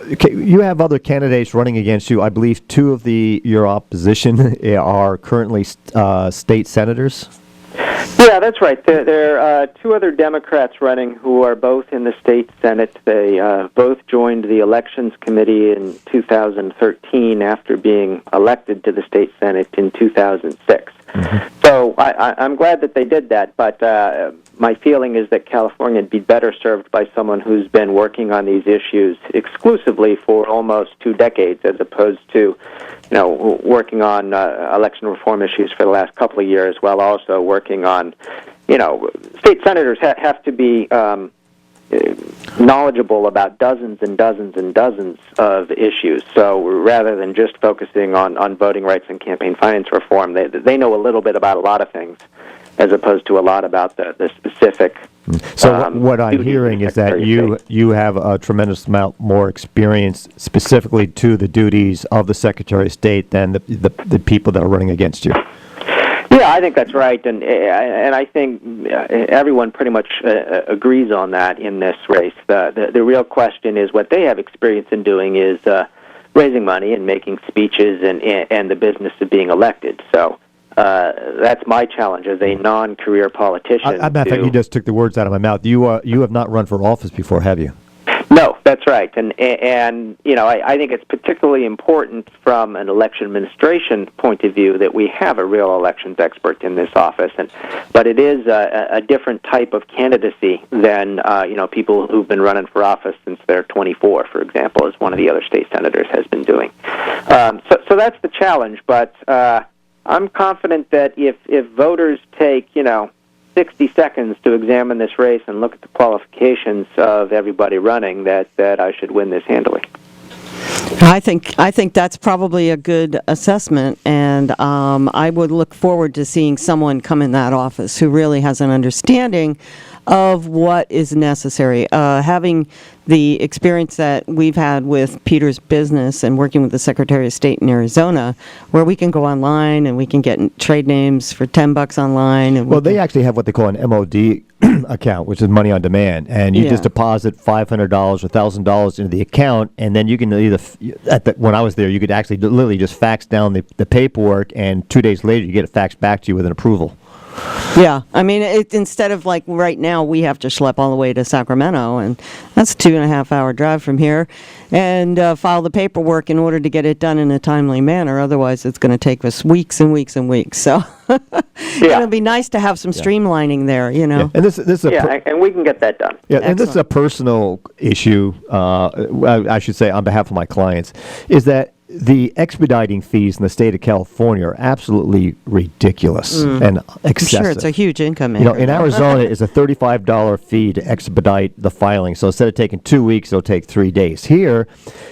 Okay, you have other candidates running against you. I believe two of your opposition are currently state senators. Yeah, that's right. There are two other Democrats running who are both in the state Senate. They both joined the Elections Committee in 2013 after being elected to the state Senate in 2006. So I'm glad that they did that, but my feeling is that California would be better served by someone who's been working on these issues exclusively for almost 2 decades as opposed to working on election reform issues for the last couple of years while also working on, state senators have to be knowledgeable about dozens and dozens and dozens of issues. So rather than just focusing on voting rights and campaign finance reform, they know a little bit about a lot of things as opposed to a lot about the specific. So what I'm hearing is that you have a tremendous amount more experience specifically to the duties of the Secretary of State than the people that are running against you. Yeah, I think that's right, and I think everyone pretty much agrees on that in this race. The real question is what they have experience in doing is raising money and making speeches and the business of being elected. So that's my challenge as a non-career politician. I think you just took the words out of my mouth. You have not run for office before, have you? No, that's right, and I think it's particularly important from an election administration point of view that we have a real elections expert in this office, but it is a different type of candidacy than people who've been running for office since they're 24, for example, as one of the other state senators has been doing. So that's the challenge, but I'm confident that if voters take 60 seconds to examine this race and look at the qualifications of everybody running, that I should win this handily. I think that's probably a good assessment, and I would look forward to seeing someone come in that office who really has an understanding of what is necessary. Having the experience that we've had with Peter's business and working with the Secretary of State in Arizona, where we can go online and we can get trade names for $10 online. And they actually have what they call an MOD account, which is money on demand, and you just deposit $500 or $1,000 into the account, and then you can either when I was there, you could actually literally just fax down the paperwork, and 2 days later you get it faxed back to you with an approval. Yeah, I mean, instead of like right now, we have to schlep all the way to Sacramento, and that's a 2.5-hour drive from here, and file the paperwork in order to get it done in a timely manner. Otherwise, it's going to take us weeks and weeks and weeks. So it'll be nice to have some streamlining there, Yeah. And this is and we can get that done. Yeah, and this is a personal issue, I should say, on behalf of my clients, is that the expediting fees in the state of California are absolutely ridiculous and excessive. I'm sure it's a huge income maker. In Arizona, it's a $35 fee to expedite the filing. So instead of taking 2 weeks, it'll take 3 days. Here,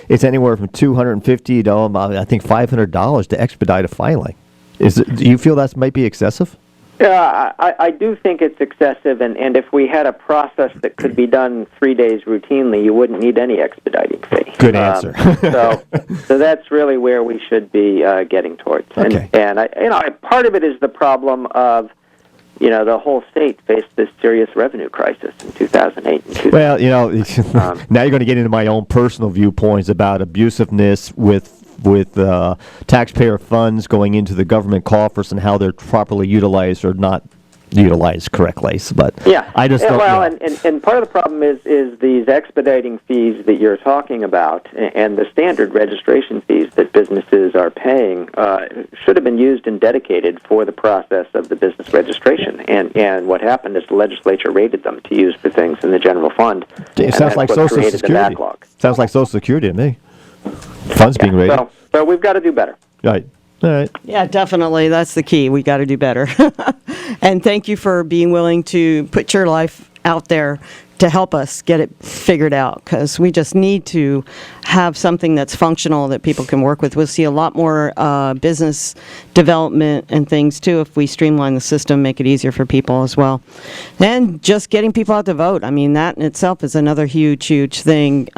it's anywhere from $250 to I think $500 to expedite a filing. Do you feel that might be excessive? I do think it's excessive, and if we had a process that could be done 3 days routinely, you wouldn't need any expediting fee. Good answer. So that's really where we should be getting towards. Okay. And part of it is the problem of the whole state faced this serious revenue crisis in 2008 and 2009. Well, now you're going to get into my own personal viewpoints about abusiveness with taxpayer funds going into the government coffers and how they're properly utilized or not utilized correctly. But I just don't. Well, and part of the problem is these expediting fees that you're talking about, and the standard registration fees that businesses are paying should have been used and dedicated for the process of the business registration. And what happened is the legislature rated them to use for things in the general fund. It sounds like Social Security. Sounds like Social Security to me. Funds being rated. So we've got to do better. Right. All right. Yeah, definitely. That's the key. We got to do better. And thank you for being willing to put your life out there to help us get it figured out, because we just need to have something that's functional that people can work with. We'll see a lot more business development and things, too, if we streamline the system, make it easier for people as well. And just getting people out to vote. I mean, that in itself is another huge, huge thing.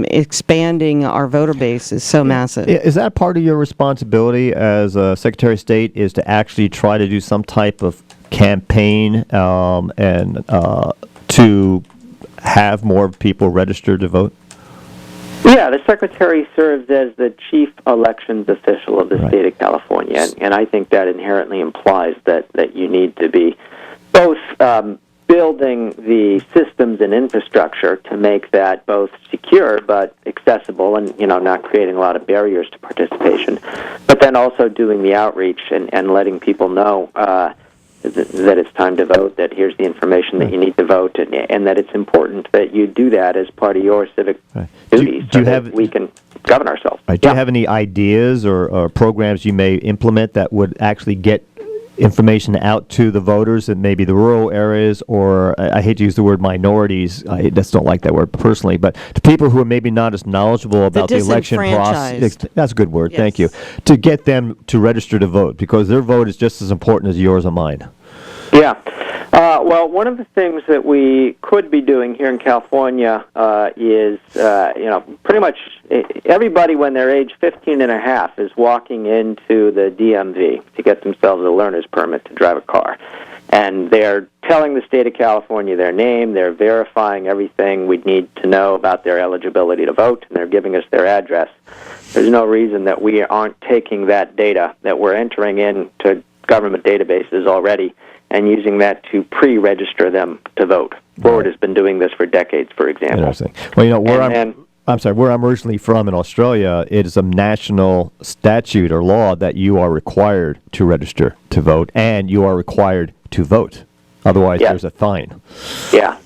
Expanding our voter base is so massive. Is that part of your responsibility as a Secretary of State, is to actually try to do some type of campaign and to have more people registered to vote? Yeah, the Secretary serves as the chief elections official of the state of California, and I think that inherently implies that you need to be both building the systems and infrastructure to make that both secure but accessible and, not creating a lot of barriers to participation, but then also doing the outreach and letting people know that it's time to vote, that here's the information that you need to vote, and that it's important that you do that as part of your civic duties we can govern ourselves. Right. Do you have any ideas or programs you may implement that would actually get information out to the voters in maybe the rural areas, or I hate to use the word minorities, I just don't like that word personally, but to people who are maybe not as knowledgeable about the election process? That's a good word, thank you. To get them to register to vote, because their vote is just as important as yours or mine. Yeah. Well, one of the things that we could be doing here in California is, pretty much everybody when they're age 15 and a half is walking into the DMV to get themselves a learner's permit to drive a car. And they're telling the state of California their name, they're verifying everything we need to know about their eligibility to vote, and they're giving us their address. There's no reason that we aren't taking that data that we're entering into government databases already and using that to pre-register them to vote. Florida has been doing this for decades, for example. Interesting. Well, I'm sorry, where I'm originally from in Australia, it is a national statute or law that you are required to register to vote, and you are required to vote. Otherwise, there's a fine. Yeah.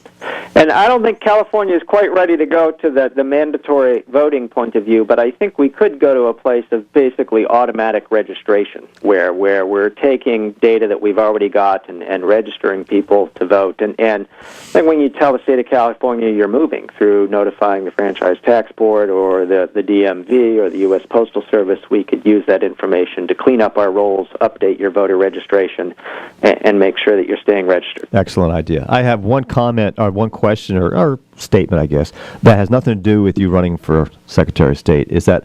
And I don't think California is quite ready to go to the mandatory voting point of view, but I think we could go to a place of basically automatic registration, where we're taking data that we've already got and registering people to vote. And I think when you tell the state of California you're moving through notifying the Franchise Tax Board or the DMV or the U.S. Postal Service, we could use that information to clean up our rolls, update your voter registration, and make sure that you're staying registered. Excellent idea. I have one comment or one question or statement, I guess, that has nothing to do with you running for Secretary of State, is that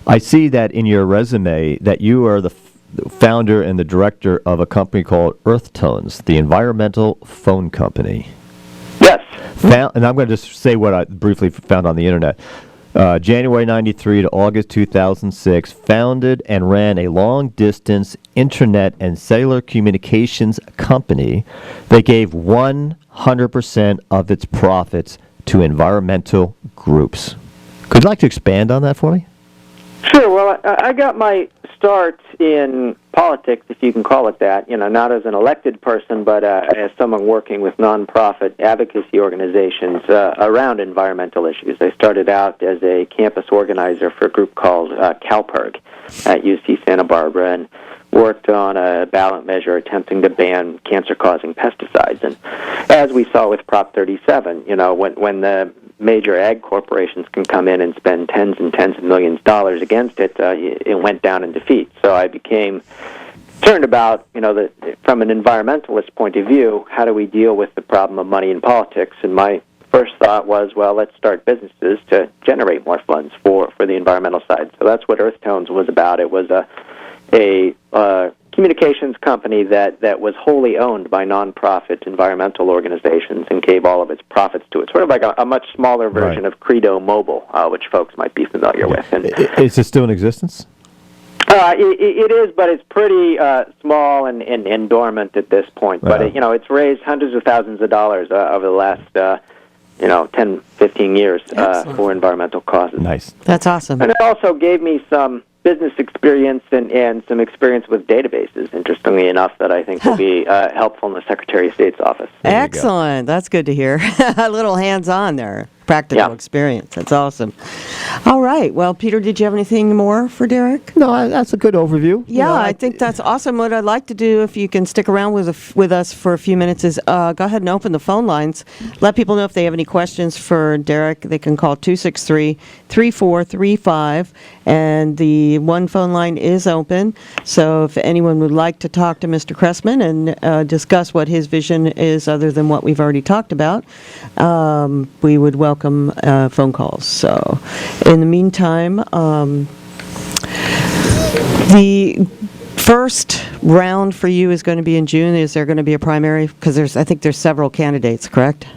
I see that in your resume that you are the founder and the director of a company called Earth Tones, the environmental phone company. Yes. And I'm going to just say what I briefly found on the internet. January 93 to August 2006, founded and ran a long-distance internet and cellular communications company that gave 100% of its profits to environmental groups. Could you like to expand on that for me? Sure. Well, I got my start in politics, if you can call it that, not as an elected person, but as someone working with nonprofit advocacy organizations around environmental issues. I started out as a campus organizer for a group called CalPERG at UC Santa Barbara, and worked on a ballot measure attempting to ban cancer-causing pesticides. And as we saw with Prop 37, when the major ag corporations can come in and spend tens and tens of millions of dollars against it, it went down in defeat. So I became concerned about, from an environmentalist point of view, how do we deal with the problem of money in politics? And my first thought was, well, let's start businesses to generate more funds for the environmental side. So that's what Earth Tones was about. It was a communications company that was wholly owned by nonprofit environmental organizations and gave all of its profits to it. Sort of like a much smaller version of Credo Mobile, which folks might be familiar with. And is it still in existence? It is, but it's pretty small and dormant at this point. But it's raised hundreds of thousands of dollars over the last 10, 15 years for environmental causes. Nice. That's awesome. And it also gave me some business experience and some experience with databases, interestingly enough, that I think will be helpful in the Secretary of State's office. Excellent. That's good to hear. A little hands-on there. Practical experience. That's awesome. All right. Well, Peter, did you have anything more for Derek? No, that's a good overview. Yeah, I think that's awesome. What I'd like to do, if you can stick around with us for a few minutes, is go ahead and open the phone lines. Let people know if they have any questions for Derek. They can call 263-3435, and the one phone line is open. So if anyone would like to talk to Mr. Cressman and discuss what his vision is other than what we've already talked about, we would welcome phone calls. So in the meantime, the first round for you is going to be in June. Is there going to be a primary? Because I think there's several candidates, correct?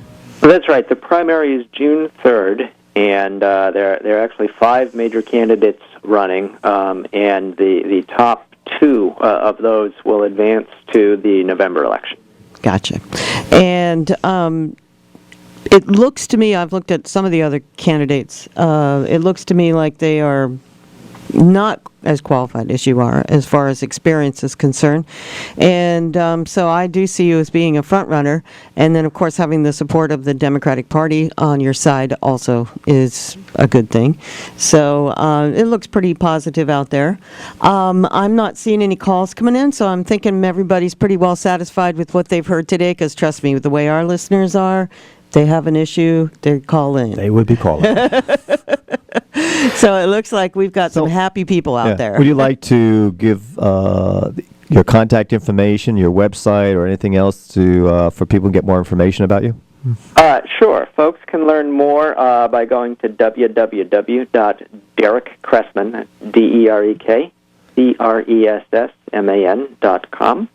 That's right. The primary is June 3rd, and there are actually 5 major candidates running, and the top 2 of those will advance to the November election. Gotcha. And it looks to me, I've looked at some of the other candidates, it looks to me like they are not as qualified as you are as far as experience is concerned. And so I do see you as being a front runner. And then, of course, having the support of the Democratic Party on your side also is a good thing. So it looks pretty positive out there. I'm not seeing any calls coming in, so I'm thinking everybody's pretty well satisfied with what they've heard today, because trust me, with the way our listeners are, they have an issue, they call in. They would be calling. So it looks like we've got some happy people out there. Would you like to give your contact information, your website, or anything else to for people to get more information about you? Sure. Folks can learn more by going to www.derekcressman, DerekCressman.com.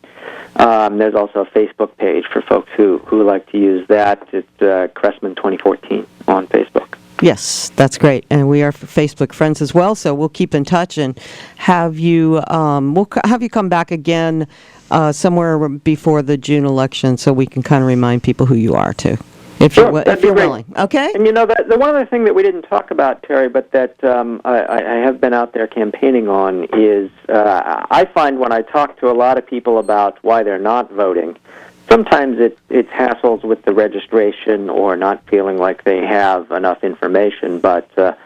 There's also a Facebook page for folks who like to use that. It's Cressman 2014 on Facebook. Yes, that's great. And we are Facebook friends as well, so we'll keep in touch and have you, have you come back again somewhere before the June election so we can kind of remind people who you are, too. If Sure, you're, that'd if be you're great. willing. Okay? And the one other thing that we didn't talk about, Terry, but that I have been out there campaigning on is I find when I talk to a lot of people about why they're not voting, sometimes it's hassles with the registration or not feeling like they have enough information, but a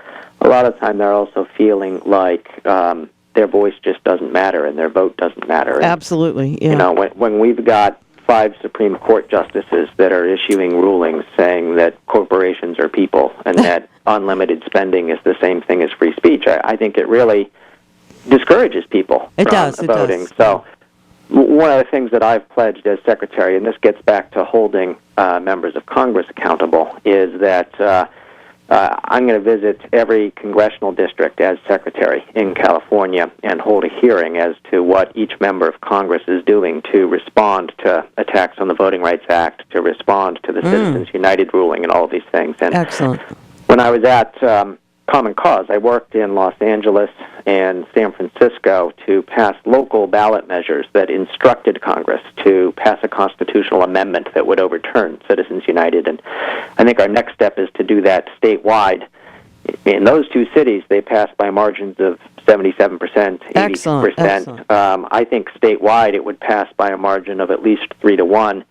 lot of time they're also feeling like their voice just doesn't matter and their vote doesn't matter. And, absolutely, yeah. You know, when we've got 5 Supreme Court justices that are issuing rulings saying that corporations are people and that unlimited spending is the same thing as free speech, I think it really discourages people from voting. So one of the things that I've pledged as secretary, and this gets back to holding members of Congress accountable, is that I'm going to visit every congressional district as secretary in California and hold a hearing as to what each member of Congress is doing to respond to attacks on the Voting Rights Act, to respond to the Citizens United ruling and all of these things. And excellent. when I was at Common Cause, I worked in Los Angeles and San Francisco to pass local ballot measures that instructed Congress to pass a constitutional amendment that would overturn Citizens United. And I think our next step is to do that statewide. In those 2 cities, they passed by margins of 77%, 80%. Excellent. I think statewide it would pass by a margin of at least 3-1.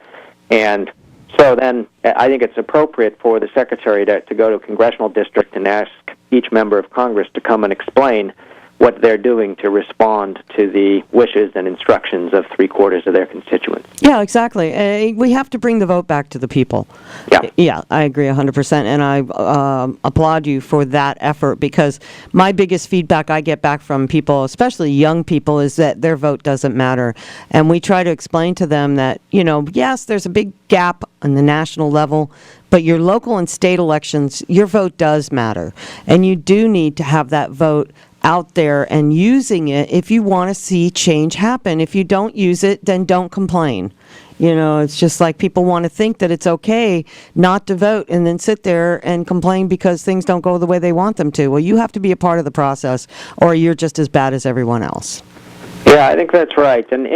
And so then I think it's appropriate for the secretary to go to a congressional district and ask each member of Congress to come and explain what they're doing to respond to the wishes and instructions of 3/4 of their constituents. Yeah, exactly. We have to bring the vote back to the people. Yeah, I agree 100%, and I applaud you for that effort, because my biggest feedback I get back from people, especially young people, is that their vote doesn't matter. And we try to explain to them that, yes, there's a big gap on the national level, but your local and state elections, your vote does matter. And you do need to have that vote out there and using it if you want to see change happen. If you don't use it, then don't complain. It's just like people want to think that it's okay not to vote and then sit there and complain because things don't go the way they want them to. Well, you have to be a part of the process, or you're just as bad as everyone else. Yeah, I think that's right. And,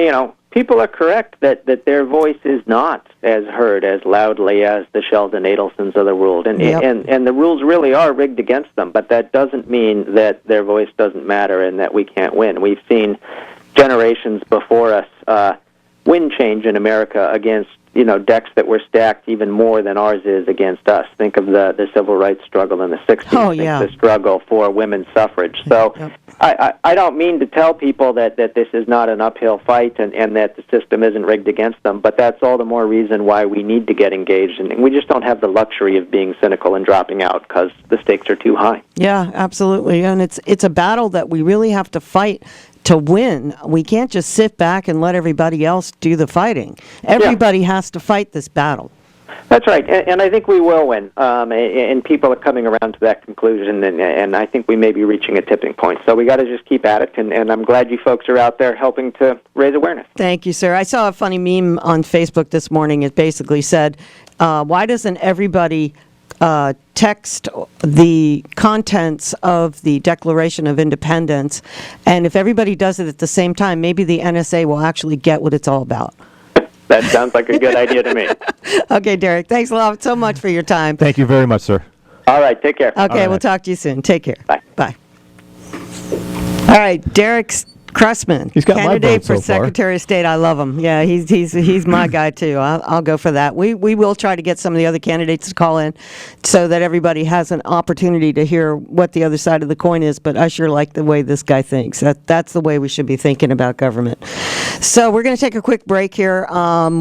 people are correct that their voice is not as heard as loudly as the Sheldon Adelsons of the world. And, and the rules really are rigged against them, but that doesn't mean that their voice doesn't matter and that we can't win. We've seen generations before us win change in America against decks that were stacked even more than ours is against us. Think of the civil rights struggle in the 60s. Oh, yeah. Think the struggle for women's suffrage. So I don't mean to tell people that this is not an uphill fight and that the system isn't rigged against them, but that's all the more reason why we need to get engaged. And we just don't have the luxury of being cynical and dropping out because the stakes are too high. Yeah, absolutely. And it's a battle that we really have to fight to win. We can't just sit back and let everybody else do the fighting. Everybody has to fight this battle. That's right, and I think we will win, and people are coming around to that conclusion, and I think we may be reaching a tipping point. So we got to just keep at it, and I'm glad you folks are out there helping to raise awareness. Thank you, sir. I saw a funny meme on Facebook this morning. It basically said, why doesn't everybody text the contents of the Declaration of Independence, and if everybody does it at the same time, maybe the NSA will actually get what it's all about. That sounds like a good idea to me. Okay, Derek, thanks a lot so much for your time. Thank you very much, sir. All right, take care. Okay, right. We'll talk to you soon. Take care. Bye. Bye. All right, Derek Cressman, He's got my candidate vote so for far. Secretary of State. I love him. Yeah, he's my guy too. I'll go for that. We will try to get some of the other candidates to call in so that everybody has an opportunity to hear what the other side of the coin is. But I sure like the way this guy thinks. That's the way we should be thinking about government. So we're going to take a quick break here.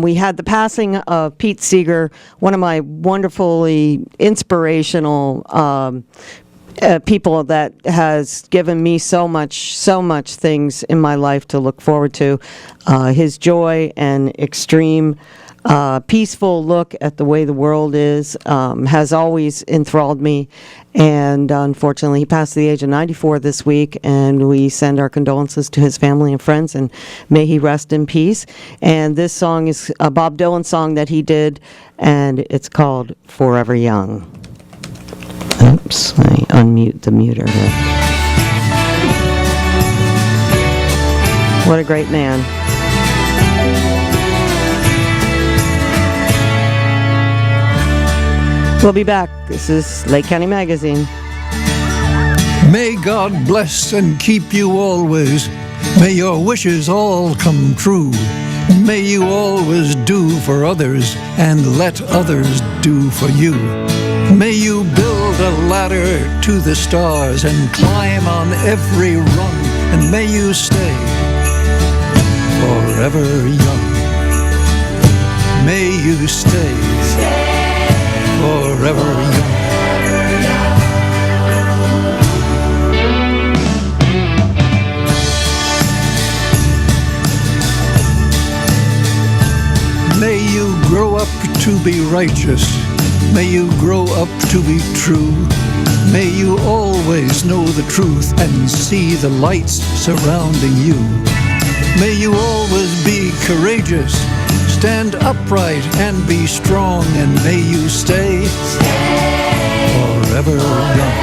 We had the passing of Pete Seeger, one of my wonderfully inspirational people that has given me so much things in my life to look forward to. His joy and extreme peaceful look at the way the world is has always enthralled me. And unfortunately, he passed at the age of 94 this week, and we send our condolences to his family and friends, and may he rest in peace. And this song is a Bob Dylan song that he did, and it's called Forever Young. Oops, let me unmute the muter here. What a great man. We'll be back. This is Lake County Magazine. May God bless and keep you always. May your wishes all come true. May you always do for others and let others do for you. May you build a ladder to the stars and climb on every rung. And may you stay forever young. May you stay forever young. May you grow up to be righteous. May you grow up to be true. May you always know the truth and see the lights surrounding you. May you always be courageous, stand upright and be strong, and may you stay forever young.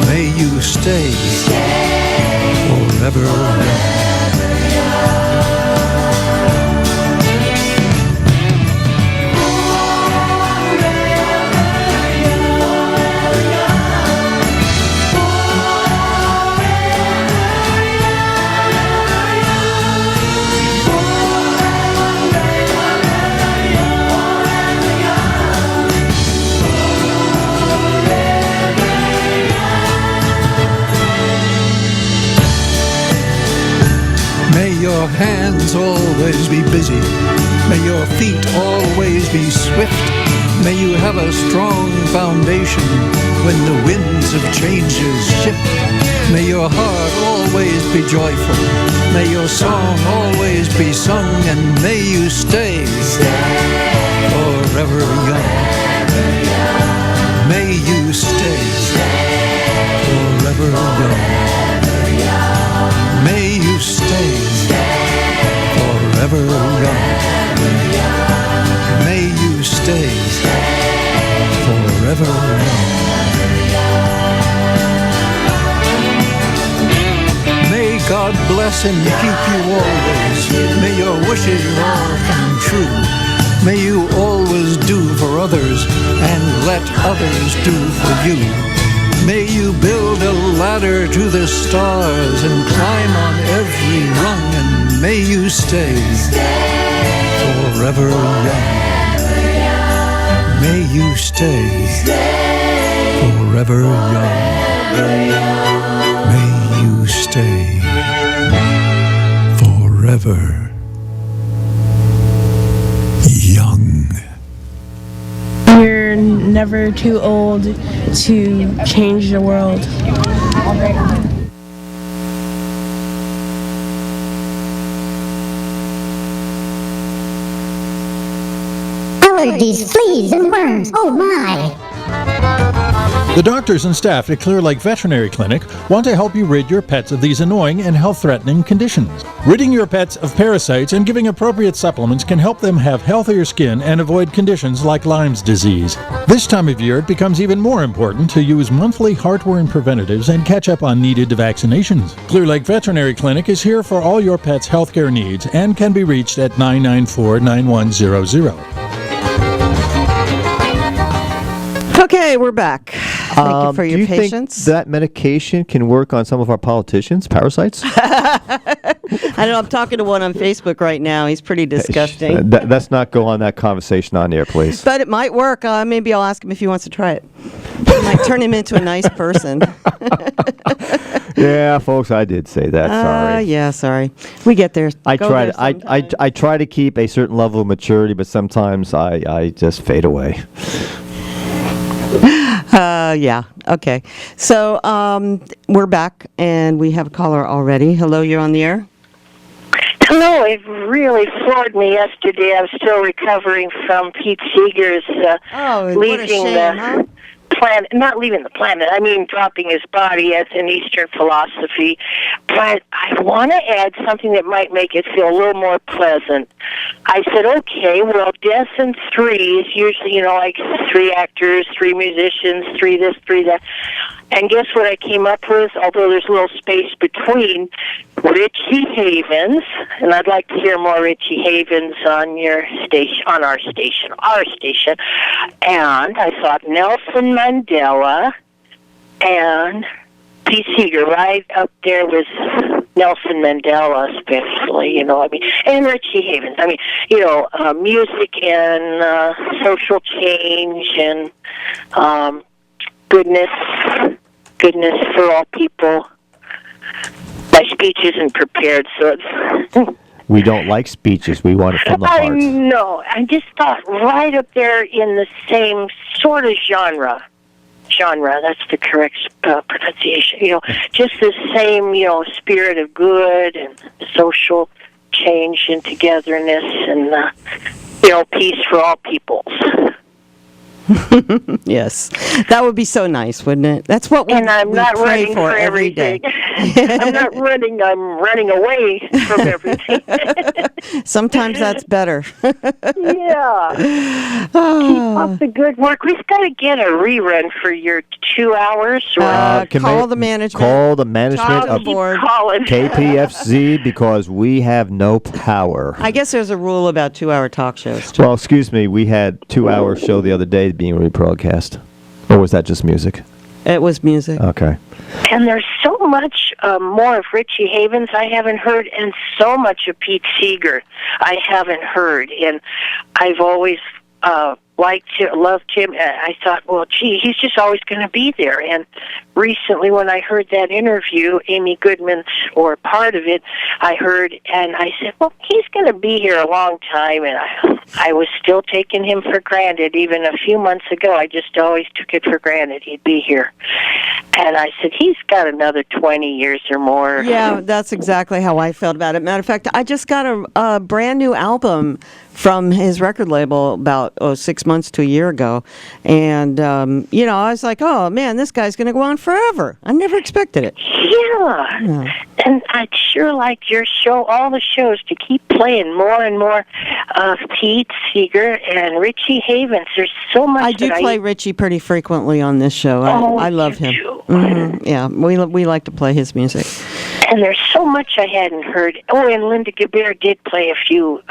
May you stay forever young. May your hands always be busy. May your feet always be swift. May you have a strong foundation when the winds of changes shift. May your heart always be joyful. May your song always be sung. And may you stay forever young. May you stay forever young. May you stay forever young. May you stay forever young. May God bless and keep you always. May your wishes all come true. May you always do for others and let others do for you. May you build a ladder to the stars and climb on every rung, and may you stay forever young. May you stay forever young. May you stay forever young. You're never too old to change the world. Allergies, fleas, and worms. Oh my! The doctors and staff at Clear Lake Veterinary Clinic want to help you rid your pets of these annoying and health-threatening conditions. Ridding your pets of parasites and giving appropriate supplements can help them have healthier skin and avoid conditions like Lyme's disease. This time of year, it becomes even more important to use monthly heartworm preventatives and catch up on needed vaccinations. Clear Lake Veterinary Clinic is here for all your pet's healthcare needs and can be reached at 994-9100. Okay, we're back. Thank you for your patience. Do you think that medication can work on some of our politicians, parasites? I don't know. I'm talking to one on Facebook right now. He's pretty disgusting. Let's not go on that conversation on air, please. But it might work. Maybe I'll ask him if he wants to try it. It might turn him into a nice person. Yeah, folks, I did say that. Sorry. Yeah, sorry. We get there. I try to keep a certain level of maturity, but sometimes I just fade away. Yeah. Okay. So we're back, and we have a caller already. Hello, you're on the air. Hello. It really floored me yesterday. I'm still recovering from Pete Seeger's what a leaving shame, huh? planet, not leaving the planet, I mean dropping his body as an Eastern philosophy, but I want to add something that might make it feel a little more pleasant. I said, okay, well, death in three is usually, like 3 actors, 3 musicians, 3 this, 3 that. And guess what I came up with, although there's a little space between, Richie Havens, and I'd like to hear more Richie Havens on your station, on our station, and I thought Nelson Mandela and Pete Seeger right up there with Nelson Mandela especially, and Richie Havens. Music and social change and goodness for all people. My speech isn't prepared, so it's... We don't like speeches. We want it from the heart. I know. I just thought right up there in the same sort of genre. That's the correct pronunciation. Just the same, spirit of good and social change and togetherness and, peace for all peoples. Yes, that would be so nice, wouldn't it? That's what we pray for every day. I'm not running. I'm running away from everything. Sometimes that's better. Yeah. Keep up the good work. We've got to get a rerun for your 2 hours. Call the management. Call the management of KPFZ because we have no power. I guess there's a rule about 2-hour talk shows, too. Well, excuse me. We had 2-hour show the other day being rebroadcast. Or was that just music? It was music. Okay. And there's so much more of Richie Havens I haven't heard, and so much of Pete Seeger I haven't heard. And I've always loved him. I thought, well, gee, he's just always going to be there. And recently when I heard that interview, Amy Goodman's, or part of it, I heard, and I said, well, he's going to be here a long time. And I was still taking him for granted. Even a few months ago, I just always took it for granted he'd be here. And I said, he's got another 20 years or more. Yeah, that's exactly how I felt about it. Matter of fact, I just got a brand new album from his record label about 6 months to a year ago. And, I was like, oh, man, this guy's going to go on forever. I never expected it. Yeah. And I'd sure like your show, all the shows, to keep playing more and more of Pete Seeger and Richie Havens. There's so much. I do play Richie pretty frequently on this show. I love him. Mm-hmm. Yeah, we like to play his music. And there's so much I hadn't heard. Oh, and Linda Gebert did play a few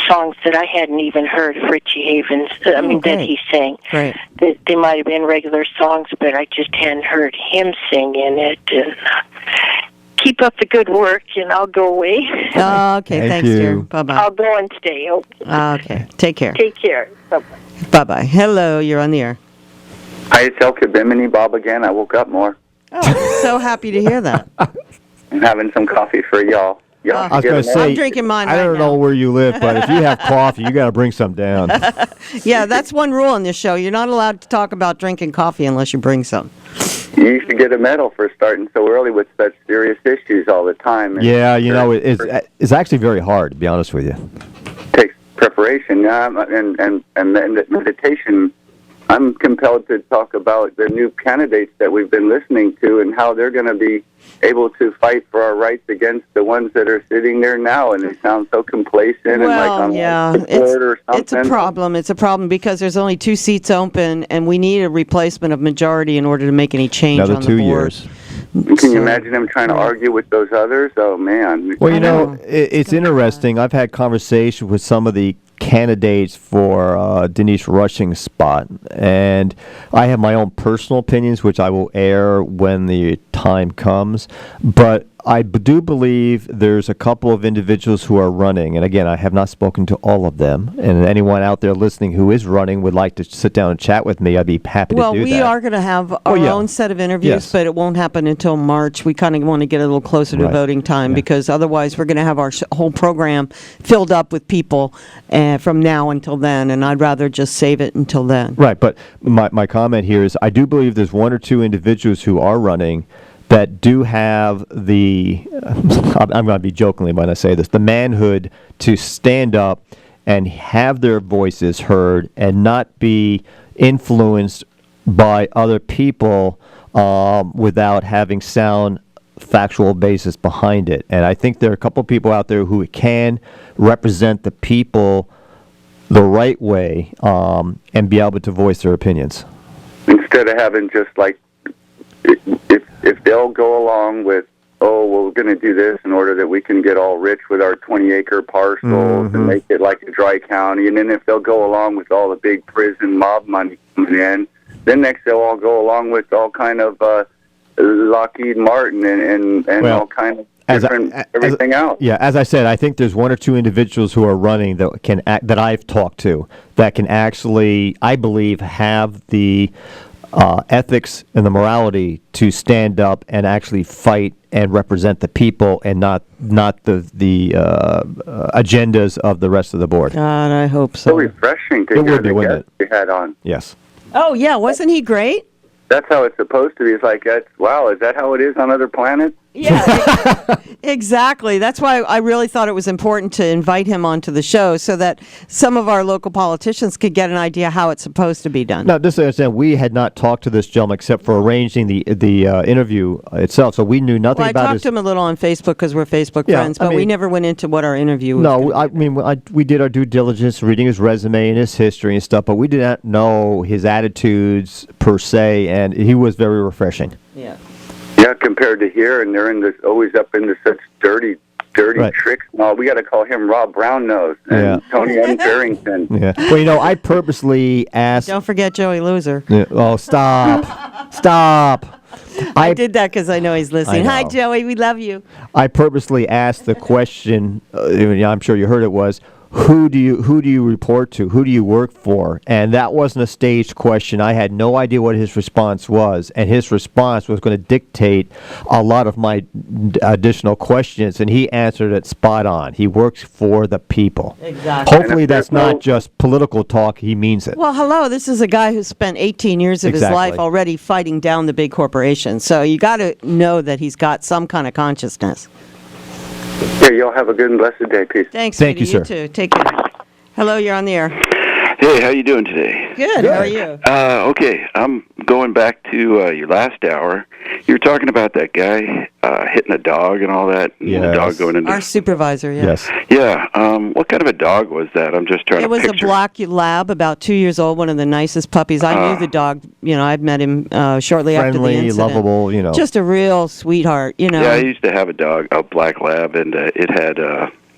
songs that I hadn't even heard of Richie Havens. That he sang. Right. They might have been regular songs, but I just hadn't heard him sing in it. And keep up the good work, and I'll go away. Oh, okay. Thanks, dear. Bye-bye. I'll go and stay. Okay. Take care. Take care. Bye-bye. Bye-bye. Hello, you're on the air. Hi, it's El Bimini Bob again. I woke up more. Oh, so happy to hear that. I'm having some coffee for y'all. I was going to say, I'm drinking mine I don't know where you live, but if you have coffee, you got to bring some down. Yeah, that's one rule on this show. You're not allowed to talk about drinking coffee unless you bring some. You should get a medal for starting so early with such serious issues all the time. Yeah, it's actually very hard, to be honest with you. It takes preparation and meditation. I'm compelled to talk about the new candidates that we've been listening to and how they're going to be able to fight for our rights against the ones that are sitting there now, and they sound so complacent and like on support or something. It's a problem. It's a problem because there's only 2 seats open, and we need a replacement of majority in order to make any change on the board. Another 2 years. Can you imagine them trying to argue with those others? Oh, man. Well, it's interesting. I've had conversations with some of the candidates for Denise Rushing's spot, and I have my own personal opinions, which I will air when the time comes, but I do believe there's a couple of individuals who are running, and again, I have not spoken to all of them, and anyone out there listening who is running would like to sit down and chat with me, I'd be happy to do that. Well, we are going to have our own set of interviews, but it won't happen until March. We kind of want to get a little closer to voting time because otherwise we're going to have our whole program filled up with people from now until then, and I'd rather just save it until then. Right, but my comment here is I do believe there's 1 or 2 individuals who are running that do have the, I'm going to be jokingly when I say this, the manhood to stand up and have their voices heard and not be influenced by other people without having sound factual basis behind it. And I think there are a couple of people out there who can represent the people the right way and be able to voice their opinions. Instead of having just like, if they'll go along with, oh, well, we're going to do this in order that we can get all rich with our 20-acre parcels and make it like a dry county, and then if they'll go along with all the big prison mob money coming in, then next they'll all go along with all kind of Lockheed Martin and all kind of different everything else. Yeah, as I said, I think there's one or two individuals who are running that can that I've talked to that can actually, I believe, have the ethics and the morality to stand up and actually fight and represent the people and not the agendas of the rest of the board. God, I hope so. So refreshing to hear the guest we had on. Yes. Oh, yeah, wasn't he great? That's how it's supposed to be. It's like, wow, is that how it is on other planets? Yeah, exactly. That's why I really thought it was important to invite him onto the show so that some of our local politicians could get an idea how it's supposed to be done. Now, just to understand, we had not talked to this gentleman except for arranging the interview itself, so we knew nothing about I talked to him a little on Facebook because we're Facebook friends, but we never went into what our interview was. No, I mean, we did our due diligence, reading his resume and his history and stuff, but we did not know his attitudes per se, and he was very refreshing. Yeah. Yeah, compared to here, and they're in this always up into such dirty tricks. No, we got to call him Rob Brownnose and Tony M. Barrington. Yeah. Well, I purposely asked. Don't forget Joey Loser. Oh, stop, stop. I did that because I know he's listening. Hi, Joey, we love you. I purposely asked the question. I'm sure you heard it was. Who do you report to? Who do you work for? And that wasn't a staged question. I had no idea what his response was, and his response was going to dictate a lot of my additional questions, and he answered it spot on. He works for the people. Exactly. Hopefully that's not just political talk. He means it. Well, hello, this is a guy who spent 18 years of his life already fighting down the big corporations, so you got to know that he's got some kind of consciousness. Yeah, y'all have a good and blessed day. Peace. Thanks, Thank you, sir. You too. Take care. Hello, you're on the air. Hey, how you doing today? Good. How are you? Okay, I'm going back to your last hour. You were talking about that guy hitting a dog and all that. Yes. The dog going into Our supervisor, yeah. Yes. Yeah. What kind of a dog was that? I'm just trying to picture. It was a black lab, about 2 years old, one of the nicest puppies. I knew the dog. I'd met him shortly after the incident. Friendly, lovable, Just a real sweetheart, Yeah, I used to have a dog, a black lab, and it had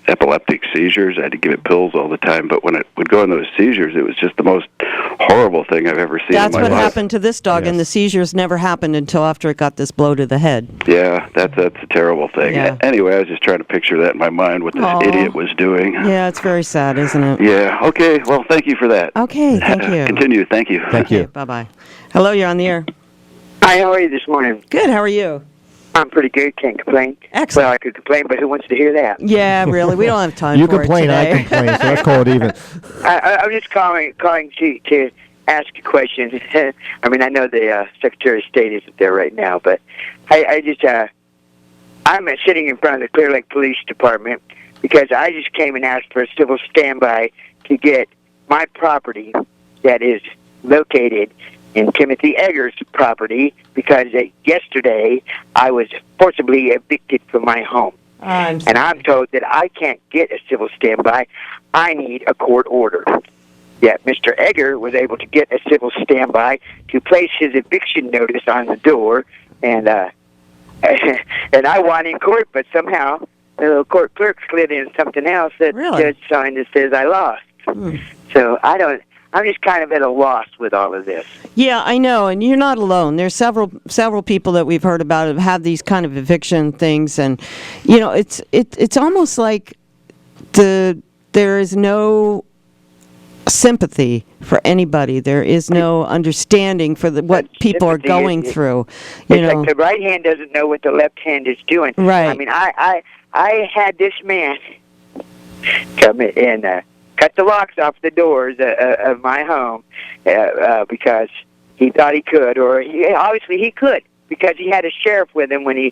epileptic seizures. I had to give it pills all the time, but when it would go in those seizures, it was just the most horrible thing I've ever seen in my life. That's what happened to this dog, and the seizures never happened until after it got this blow to the head. Yeah, that's a terrible thing. Yeah. Anyway, I was just trying to picture that in my mind, what this idiot was doing. Yeah, it's very sad, isn't it? Yeah, okay. Well, thank you for that. Okay, thank you. Continue. Thank you. Thank you. Bye-bye. Hello, you're on the air. Hi, how are you this morning? Good, how are you? I'm pretty good, can't complain. Excellent. Well, I could complain, but who wants to hear that? Yeah, really, we don't have time You for complain, it today. I complain, so let's call it even. I'm just calling to ask a question. I mean, I know the Secretary of State isn't there right now, but I'm sitting in front of the Clear Lake Police Department because I just came and asked for a civil standby to get my property that is located in Timothy Egger's property because yesterday I was forcibly evicted from my home. And I'm told that I can't get a civil standby. I need a court order. Yet Mr. Egger was able to get a civil standby to place his eviction notice on the door, and and I won in court, but somehow the little court clerk slid in something else that the judge signed that says I lost. So I'm just kind of at a loss with all of this. Yeah, I know, and you're not alone. There's several people that we've heard about have had these kind of eviction things, and it's almost like there is no sympathy for anybody. There is no understanding for what people are going through. It's like the right hand doesn't know what the left hand is doing. Right. I mean, I had this man come in and cut the locks off the doors of my home because he thought he could, or obviously he could, because he had a sheriff with him when he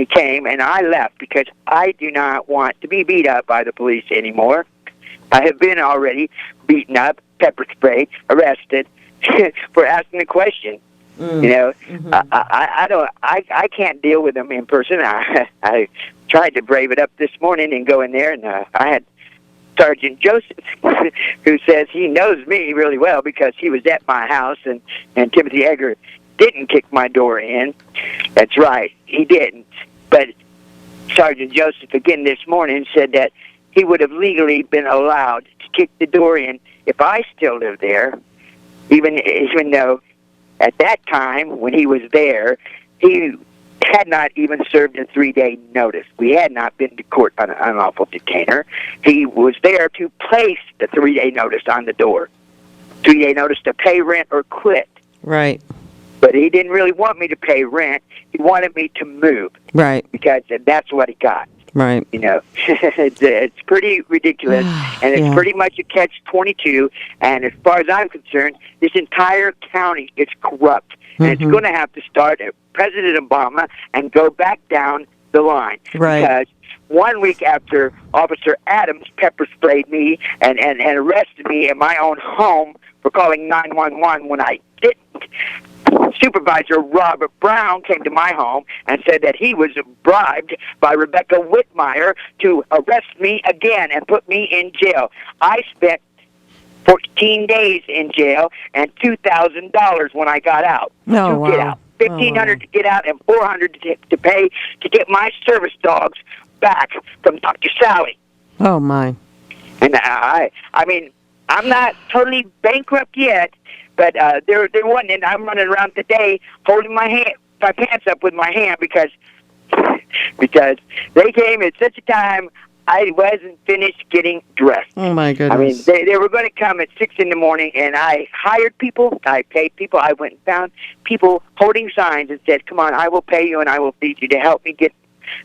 came, and I left because I do not want to be beat up by the police anymore. I have been already beaten up, pepper sprayed, arrested, for asking the question. You know, I can't deal with them in person. I tried to brave it up this morning and go in there, and I had Sergeant Joseph, who says he knows me really well because he was at my house, and Timothy Egger didn't kick my door in. That's right, he didn't. But Sergeant Joseph, again this morning, said that he would have legally been allowed to kick the door in if I still lived there, even though at that time, when he was there, he had not even served a 3-day notice. We had not been to court on an unlawful detainer. He was there to place the 3-day notice on the door. 3-day notice to pay rent or quit. Right. But he didn't really want me to pay rent. He wanted me to move. Right. Because that's what he got. Right. You know, it's pretty ridiculous, and it's pretty much a catch-22. And as far as I'm concerned, this entire county is corrupt, and it's going to have to start at President Obama and go back down the line. Right. Because 1 week after Officer Adams pepper sprayed me and arrested me in my own home for calling 911 when I didn't, Supervisor Robert Brown came to my home and said that he was bribed by Rebecca Whitmire to arrest me again and put me in jail. I spent 14 days in jail and $2,000 when I got out get out. $1,500 to get out and $400 to pay to get my service dogs back from Dr. Sally. Oh my! And I mean, I'm not totally bankrupt yet. But there wasn't, and I'm running around today holding my pants up with my hand because they came at such a time I wasn't finished getting dressed. Oh my goodness! I mean, they were going to come at 6 in the morning, and I hired people, I paid people, I went and found people holding signs and said, "Come on, I will pay you and I will feed you to help me get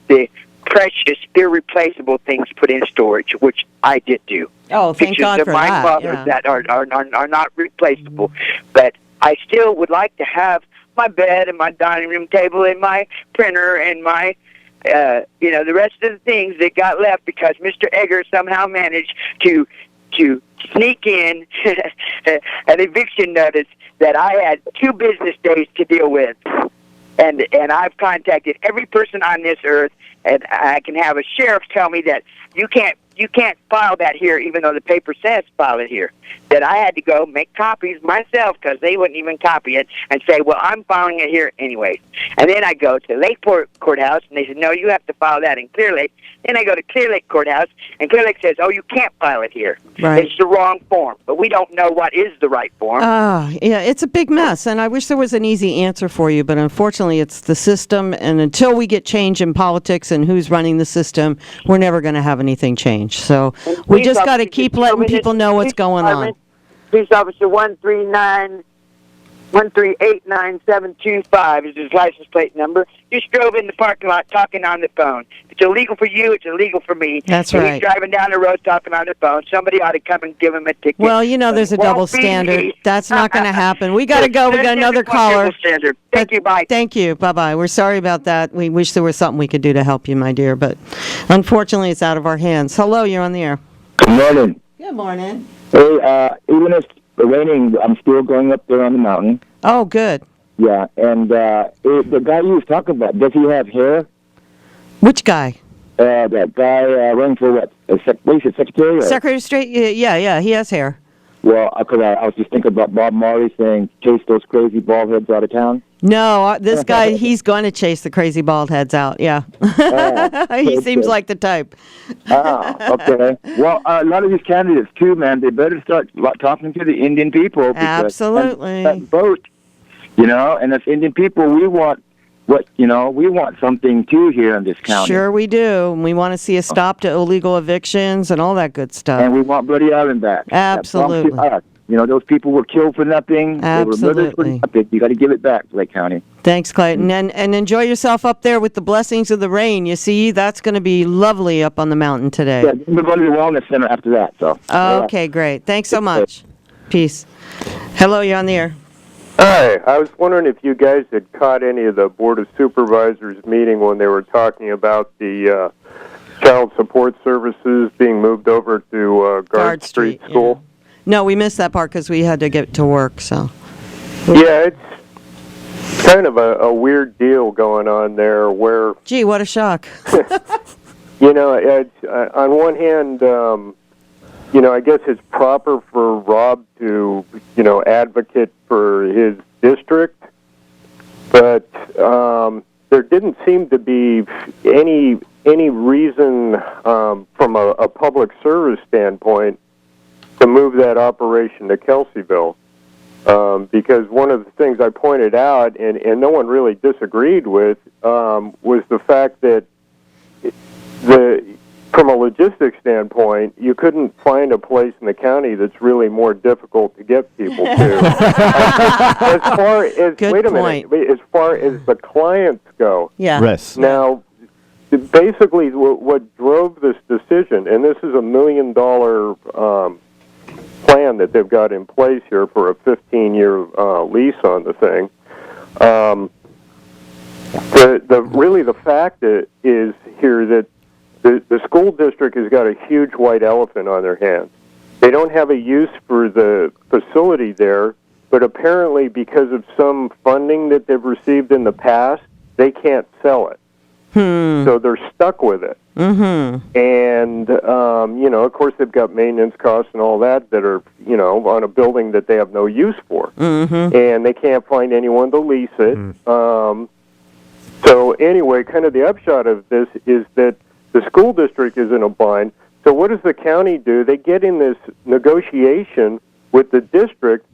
the precious, irreplaceable things put in storage," which I did do. Oh, thank Pictures God of for my that. mother that are not replaceable. But I still would like to have my bed and my dining room table and my printer and my, the rest of the things that got left because Mr. Egger somehow managed to sneak in an eviction notice that I had 2 business days to deal with. And I've contacted every person on this earth, and I can have a sheriff tell me that you can't file that here, even though the paper says file it here. That I had to go make copies myself because they wouldn't even copy it and say, well, I'm filing it here anyway. And then I go to Lakeport Courthouse, and they said, no, you have to file that in Clear Lake. Then I go to Clear Lake Courthouse, and Clear Lake says, oh, you can't file it here. Right. It's the wrong form. But we don't know what is the right form. Yeah, it's a big mess, and I wish there was an easy answer for you, but unfortunately it's the system, and until we get change in politics and who's running the system, we're never going to have anything change. So we just got to keep letting people know what's going on. Police Officer 1389725 is his license plate number. Just drove in the parking lot talking on the phone. It's illegal for you. It's illegal for me. That's and right. He's driving down the road talking on the phone. Somebody ought to come and give him a ticket. Well, there's a double standard. That's not going to happen. We got to go. We got another caller. Thank you. Bye. Thank you. Bye-bye. We're sorry about that. We wish there was something we could do to help you, my dear, but unfortunately it's out of our hands. Hello, you're on the air. Good morning. Good morning. Hey, even if it's raining, I'm still going up there on the mountain. Oh, good. Yeah, and the guy you was talking about, does he have hair? Which guy? That guy running for what? What is it, Secretary? Secretary of State? Yeah, he has hair. Well, because I was just thinking about Bob Marley saying, chase those crazy bald heads out of town. No, this guy, he's going to chase the crazy bald heads out, yeah. He seems like the type. Okay. Well, a lot of these candidates, too, man, they better start talking to the Indian people. Absolutely. That vote, and as Indian people, we want something, too, here in this county. Sure we do. We want to see a stop to illegal evictions and all that good stuff. And we want Bloody Island back. Absolutely. That belongs to us. Those people were killed for nothing. Absolutely. They were murdered for nothing. You got to give it back to Lake County. Thanks, Clayton. And enjoy yourself up there with the blessings of the rain. You see, that's going to be lovely up on the mountain today. Yeah, we're going to the Wellness Center after that. So. Okay, great. Thanks so much. Peace. Hello, you're on the air. Hi. I was wondering if you guys had caught any of the Board of Supervisors meeting when they were talking about the child support services being moved over to Guard Street School. Yeah. No, we missed that part because we had to get to work. So. Yeah, it's kind of a weird deal going on there where... Gee, what a shock. You know, on one hand, you know, I guess it's proper for Rob to, you know, advocate for his district, but there didn't seem to be any reason from a public service standpoint to move that operation to Kelseyville. Because one of the things I pointed out, and no one really disagreed with, was the fact that from a logistics standpoint, you couldn't find a place in the county that's really more difficult to get people to. As far as Good wait a point. minute, as far as the clients go. Yeah. Yes. Now, basically, what drove this decision, and this is $1 million plan that they've got in place here for a 15-year lease on the thing. The fact is here that the school district has got a huge white elephant on their hands. They don't have a use for the facility there, but apparently because of some funding that they've received in the past, they can't sell it. So they're stuck with it. Mm-hmm. And, you know, of course, they've got maintenance costs and all that are, you know, on a building that they have no use for. Mm-hmm. And they can't find anyone to lease it. So anyway, kind of the upshot of this is that the school district is in a bind. So what does the county do? They get in this negotiation with the district,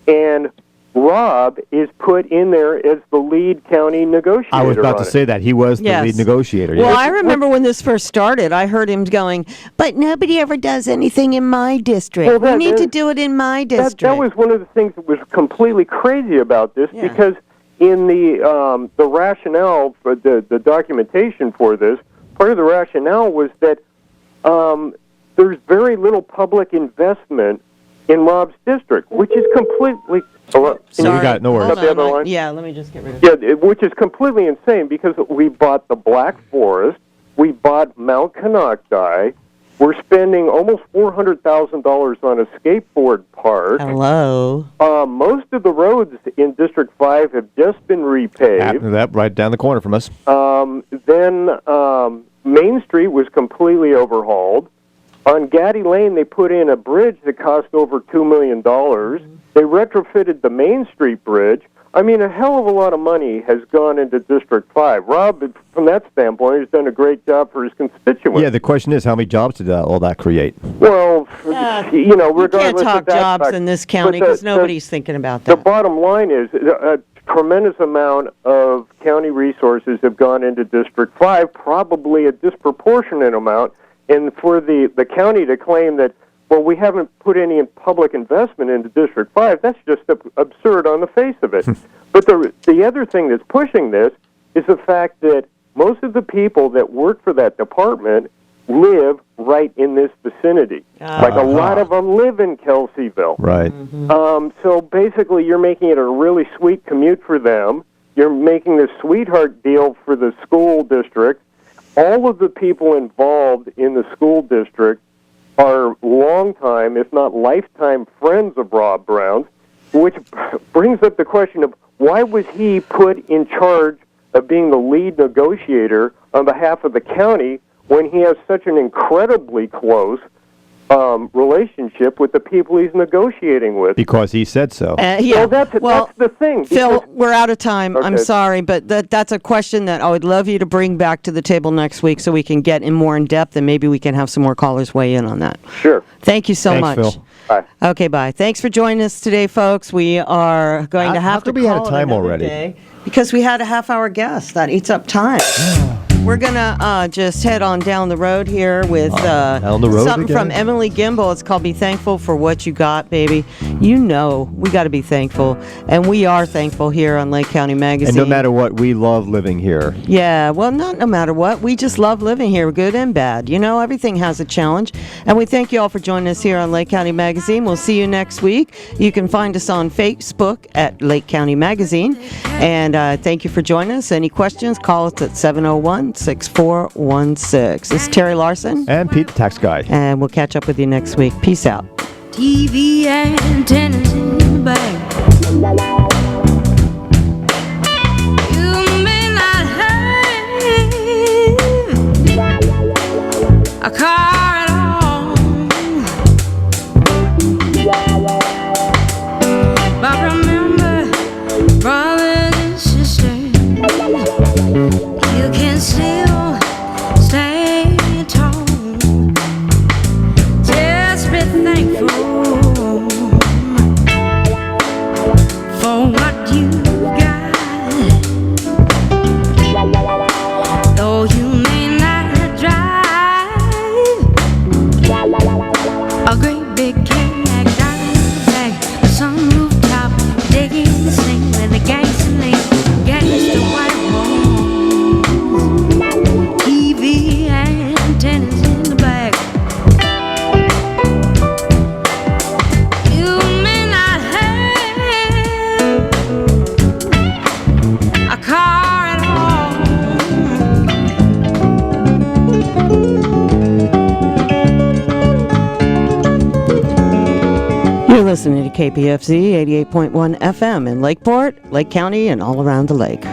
and Rob is put in there as the lead county negotiator. I was about to say that. He was the lead negotiator. Well, yes. I remember when this first started, I heard him going, but nobody ever does anything in my district. Well, we need to do it in my district. That was one of the things that was completely crazy about this, because in the rationale for the documentation for this, part of the rationale was that there's very little public investment in Rob's district, which is completely... Sorry. We got no worries. The other line? Yeah, let me just get rid of it. Which is completely insane, because we bought the Black Forest, we bought Mount Canocti, we're spending almost $400,000 on a skateboard park. Hello. Most of the roads in District 5 have just been repaved. That right down the corner from us. Then Main Street was completely overhauled. On Gaddy Lane, they put in a bridge that cost over $2 million. They retrofitted the Main Street Bridge. I mean, a hell of a lot of money has gone into District 5. Rob, from that standpoint, has done a great job for his constituents. Yeah, the question is, how many jobs did all that create? Well, you know, You regardless can't of talk that jobs fact, in this county because nobody's thinking about the that. bottom line is a tremendous amount of county resources have gone into District 5, probably a disproportionate amount. And for the county to claim that, well, we haven't put any public investment into District 5, that's just absurd on the face of it. But the other thing that's pushing this is the fact that most of the people that work for that department live right in this vicinity. Like a lot of them live in Kelseyville. Right. So basically you're making it a really sweet commute for them. You're making this sweetheart deal for the school district. All of the people involved in the school district are longtime, if not lifetime, friends of Rob Brown's, which brings up the question of why was he put in charge of being the lead negotiator on behalf of the county when he has such an incredibly close relationship with the people he's negotiating with? Because he said so. Well, that's the thing. Phil, we're out of time. Okay. I'm sorry, but that's a question that I would love you to bring back to the table next week so we can get in more in depth, and maybe we can have some more callers weigh in on that. Sure. Thank you so much. Phil. Bye. Okay, bye. Thanks for joining us today, folks. We are going to have to come we out of call it time another already? day because we had a half-hour guest. That eats up time. We're going to just head on down the road here with down the road something again? from Emily Gimbel. It's called Be Thankful for What You Got, Baby. You know we got to be thankful, and we are thankful here on Lake County Magazine. And no matter what, we love living here. Yeah, well, not no matter what. We just love living here, good and bad. You know, everything has a challenge. And we thank you all for joining us here on Lake County Magazine. We'll see you next week. You can find us on Facebook at Lake County Magazine. And thank you for joining us. Any questions, call us at 701-6416. This is Terry Larson. And Pete, the tax guy. And we'll catch up with you next week. Peace out. TV antennas in the bag. a car at all. But remember, brothers and sisters, you can still stay tall. Just be thankful for what you got. Though you may not drive a great big Cadillac, drive a sunroof top, digging the sink with the gasoline, gangsta white walls, TV antennas in the back. You may not have a car at all. You're listening to KPFZ 88.1 FM in Lakeport, Lake County, and all around the lake.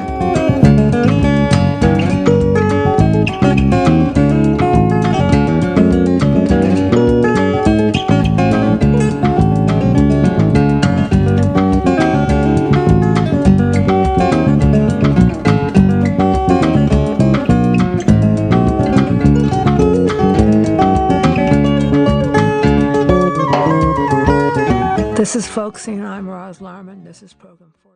This is Folksy, and I'm Roz Larman. This is Program 4.